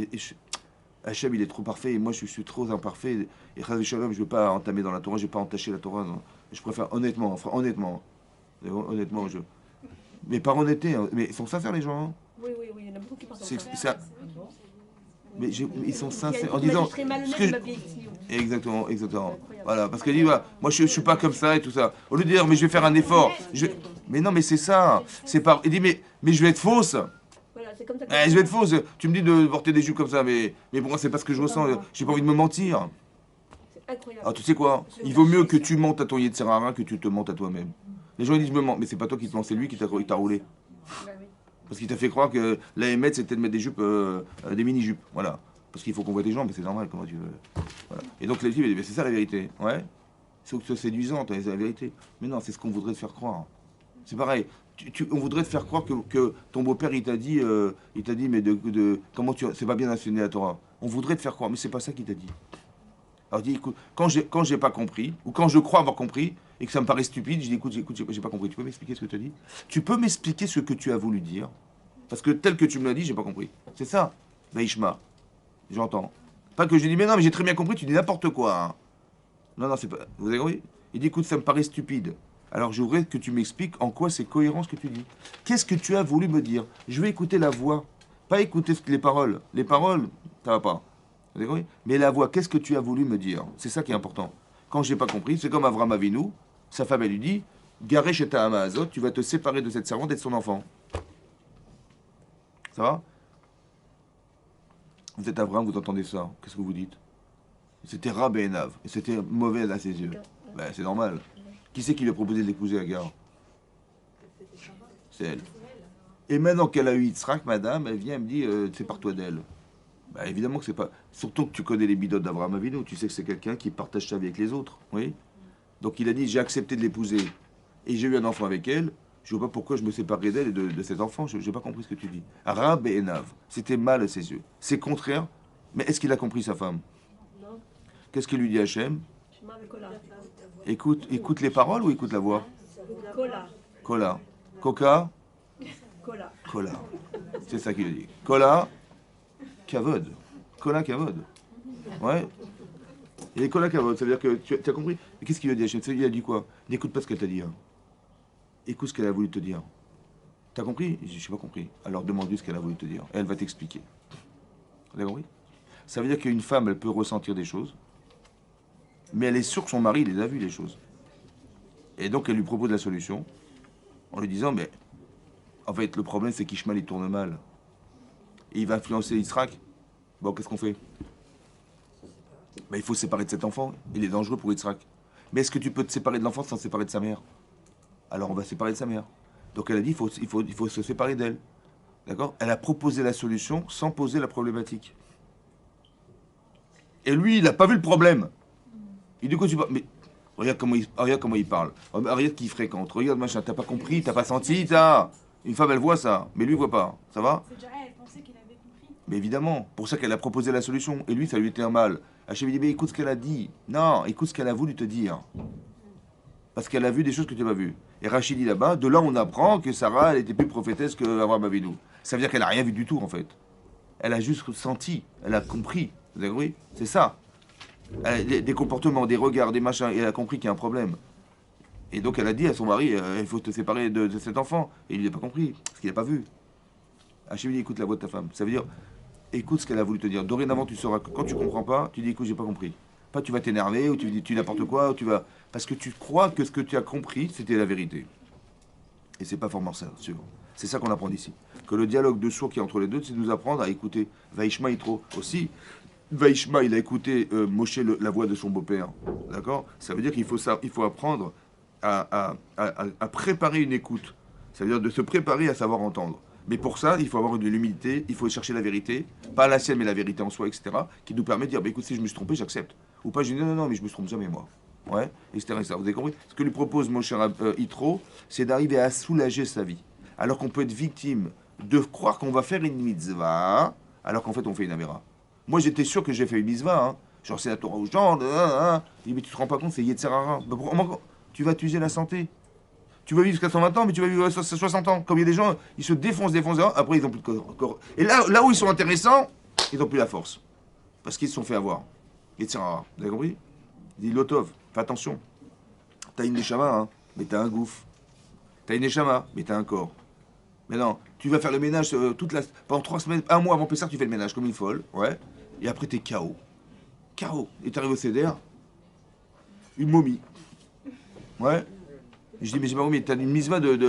Hachem, il est trop parfait, et moi, je suis trop imparfait. Et Chaz Shalom, je ne veux pas entamer dans la Torah, je ne veux pas entacher la Torah. Non. Je préfère honnêtement. Mais par honnêteté, hein. Mais ils sont sincères, les gens. Hein. Oui, il y en a beaucoup qui pensent ça. Mais ils sont sincères en disant. Exactement. Voilà, parce qu'elle dit, voilà, moi je suis pas comme ça et tout ça. Au lieu de dire, mais je vais faire un effort. Mais non, mais c'est ça. C'est pas. Il dit, mais je vais être fausse. Voilà, c'est comme ça. Je vais être fausse. Tu me dis de porter des jupes comme ça, mais pour moi, c'est pas ce que je ressens. J'ai pas envie de me mentir. C'est incroyable. Alors, tu sais quoi? Il vaut mieux que tu montes à ton Yetzirara que tu te mentes à toi-même. Les gens ils disent, je me mens. Mais c'est pas toi qui te mens, c'est lui qui t'a roulé. Parce qu'il t'a fait croire que la émet, c'était de mettre des jupes, des mini-jupes. Voilà. Parce qu'il faut qu'on voit des jambes, mais c'est normal, comment tu veux. Voilà. Et donc les filles, c'est ça la vérité. Ouais. C'est séduisant, c'est la vérité. Mais non, c'est ce qu'on voudrait te faire croire. C'est pareil. On voudrait te faire croire que ton beau-père, il t'a dit, mais comment c'est pas bien d'enseigner la Torah. On voudrait te faire croire, mais c'est pas ça qu'il t'a dit. Alors dis, écoute, quand j'ai pas compris, ou quand je crois avoir compris, et que ça me paraît stupide, je dis, écoute, j'ai pas compris. Tu peux m'expliquer ce que tu as dit? Tu peux m'expliquer ce que tu as voulu dire? Parce que tel que tu me l'as dit, j'ai pas compris. C'est ça, Vaishma. J'entends. Pas que je dis, mais non, mais j'ai très bien compris, tu dis n'importe quoi. Hein. Non, c'est pas. Vous avez compris? Il dit, écoute, ça me paraît stupide. Alors je voudrais que tu m'expliques en quoi c'est cohérent ce que tu dis. Qu'est-ce que tu as voulu me dire? Je veux écouter la voix, pas écouter les paroles. Les paroles, ça va pas. Vous avez compris? Mais la voix, qu'est-ce que tu as voulu me dire? C'est ça qui est important. Quand j'ai pas compris, c'est comme Avram Avinu, sa femme elle lui dit, Garé chez ta Amazot, tu vas te séparer de cette servante et de son enfant. Ça va? Vous êtes Avram, vous entendez ça. Qu'est-ce que vous dites? C'était Rab et Enav. Et c'était mauvais à ses yeux. Ben, c'est normal. Qui c'est qui lui a proposé de l'épouser, Agar? C'est elle. Et maintenant qu'elle a eu Yitzhak, madame, elle vient et me dit sépare-toi d'elle. Ben, évidemment que c'est pas. Surtout que tu connais les bidotes d'Avraham Avinu, tu sais que c'est quelqu'un qui partage sa vie avec les autres. Oui. Donc il a dit j'ai accepté de l'épouser et j'ai eu un enfant avec elle. Je ne vois pas pourquoi je me séparais d'elle et de cet enfant. Je n'ai pas compris ce que tu dis. Rab et Enav. C'était mal à ses yeux. C'est contraire. Mais est-ce qu'il a compris sa femme? Non. Qu'est-ce qu'il lui dit Hachem? Kola. Écoute les paroles ou écoute la voix? Kola. Kola. Coca? Kola. Kola. C'est ça qu'il a dit. Kola, kavod. Kola, kavod. Ouais. Et Kola, kavod, ça veut dire que tu as compris? Mais qu'est-ce qu'il a dit Hachem? Il a dit quoi? N'écoute pas ce qu'elle t'a dit. Hein. Écoute ce qu'elle a voulu te dire. T'as compris? Je n'ai pas compris. Alors demande-lui ce qu'elle a voulu te dire. Et elle va t'expliquer. Vous avez compris? Ça veut dire qu'une femme, elle peut ressentir des choses, mais elle est sûre que son mari, il les a vues, les choses. Et donc, elle lui propose la solution, en lui disant, mais en fait, le problème, c'est qu'Ishmael, il tourne mal. Et il va influencer Yitzhak. Bon, qu'est-ce qu'on fait? Ben, il faut se séparer de cet enfant. Il est dangereux pour Yitzhak. Mais est-ce que tu peux te séparer de l'enfant sans te séparer de sa mère? Alors, on va se séparer de sa mère. Donc, elle a dit, il faut se séparer d'elle. D'accord? Elle a proposé la solution sans poser la problématique. Et lui, il n'a pas vu le problème. Il dit quoi tu parles? Mais regarde comment il parle. Regarde qui il fréquente. Regarde machin. T'as pas compris, t'as pas senti, t'as. Une femme, elle voit ça, mais lui, il voit pas. Ça va? C'est déjà elle pensait qu'il avait compris. Mais évidemment, pour ça qu'elle a proposé la solution. Et lui, ça lui était un mal. Hachem dit, mais écoute ce qu'elle a dit. Non, écoute ce qu'elle a voulu te dire. Parce qu'elle a vu des choses que tu n'as pas vues. Et Rachid dit là-bas, de là on apprend que Sarah, elle était plus prophétesse que Abraham Avinu. Ça veut dire qu'elle n'a rien vu du tout, en fait. Elle a juste senti, elle a compris. Vous avez compris? C'est ça. Des comportements, des regards, des machins, et elle a compris qu'il y a un problème. Et donc elle a dit à son mari, il faut te séparer de cet enfant. Et il n'a pas compris, parce qu'il n'a pas vu. Hachem dit, écoute la voix de ta femme. Ça veut dire, écoute ce qu'elle a voulu te dire. Dorénavant, tu sauras que quand tu comprends pas, tu dis, écoute, j'ai pas compris. Pas tu vas t'énerver, ou tu dis tu n'importe quoi, ou tu vas... Parce que tu crois que ce que tu as compris, c'était la vérité. Et c'est pas forcément ça, sûr. C'est ça qu'on apprend d'ici. Que le dialogue de sourds qui est entre les deux, c'est de nous apprendre à écouter. Vaishma Yitro aussi. Vaishma, il a écouté Moshe la voix de son beau-père. D'accord? Ça veut dire qu'il faut, il faut apprendre à préparer une écoute. Ça veut dire de se préparer à savoir entendre. Mais pour ça, il faut avoir de l'humilité, il faut chercher la vérité, pas la sienne, mais la vérité en soi, etc., qui nous permet de dire, bah, écoute, si je me suis trompé, j'accepte. Ou pas, je dis, non, mais je me trompe jamais, moi. Ouais, etc., etc. Vous avez compris? Ce que lui propose mon cher Yitro, c'est d'arriver à soulager sa vie. Alors qu'on peut être victime de croire qu'on va faire une mitzvah, alors qu'en fait, on fait une avéra. Moi, j'étais sûr que j'ai fait une mitzvah, hein. Genre, c'est la Torah aux gens, il dit, mais tu te rends pas compte, c'est Yetzerara. Tu vas t'user la santé. Tu vas vivre jusqu'à 120 ans, mais tu vas vivre 60 ans. Comme il y a des gens, ils se défoncent, après ils n'ont plus de corps. Et là où ils sont intéressants, ils n'ont plus la force. Parce qu'ils se sont fait avoir. Yetzerara. Vous avez compris? Il dit Lotov, fais attention. T'as une neshama, hein, mais t'as un gouffre. T'as une neshama, mais t'as un corps. Mais non, tu vas faire le ménage pendant 3 semaines, un mois avant Pessah, tu fais le ménage comme une folle, ouais. Et après t'es KO. KO. Et t'arrives au CDR, une momie. Ouais. Je dis, mais j'ai pas compris, t'as une misva de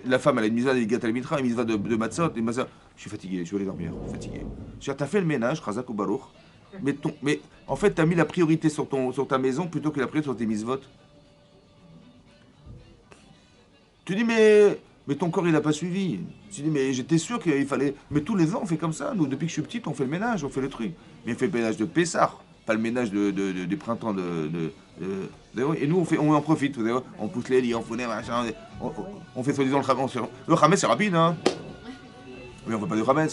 la femme, elle a une misva de Vegat Alimitra, une misva de Matzot, une misva... Je suis fatigué, je vais aller dormir, fatigué. Je dis, t'as fait le ménage, Razak ou Baruch, mais en fait, t'as mis la priorité sur ta maison plutôt que la priorité sur tes misvot. Tu dis, mais ton corps, il n'a pas suivi. Tu dis, mais j'étais sûr qu'il fallait... Mais tous les ans, on fait comme ça, nous, depuis que je suis petite, on fait le ménage, on fait le truc. Mais on fait le ménage de Pessah, pas le ménage des printemps et nous, on en profite, vous savez, on pousse les lits, on fout des machins, on fait soi-disant le khamet. Le khamet, c'est rapide, hein. Mais on ne fait pas de khamet.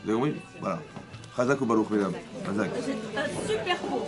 Vous avez compris? Voilà. Chazak ou Baruch, mesdames. Chazak. C'est un super pot.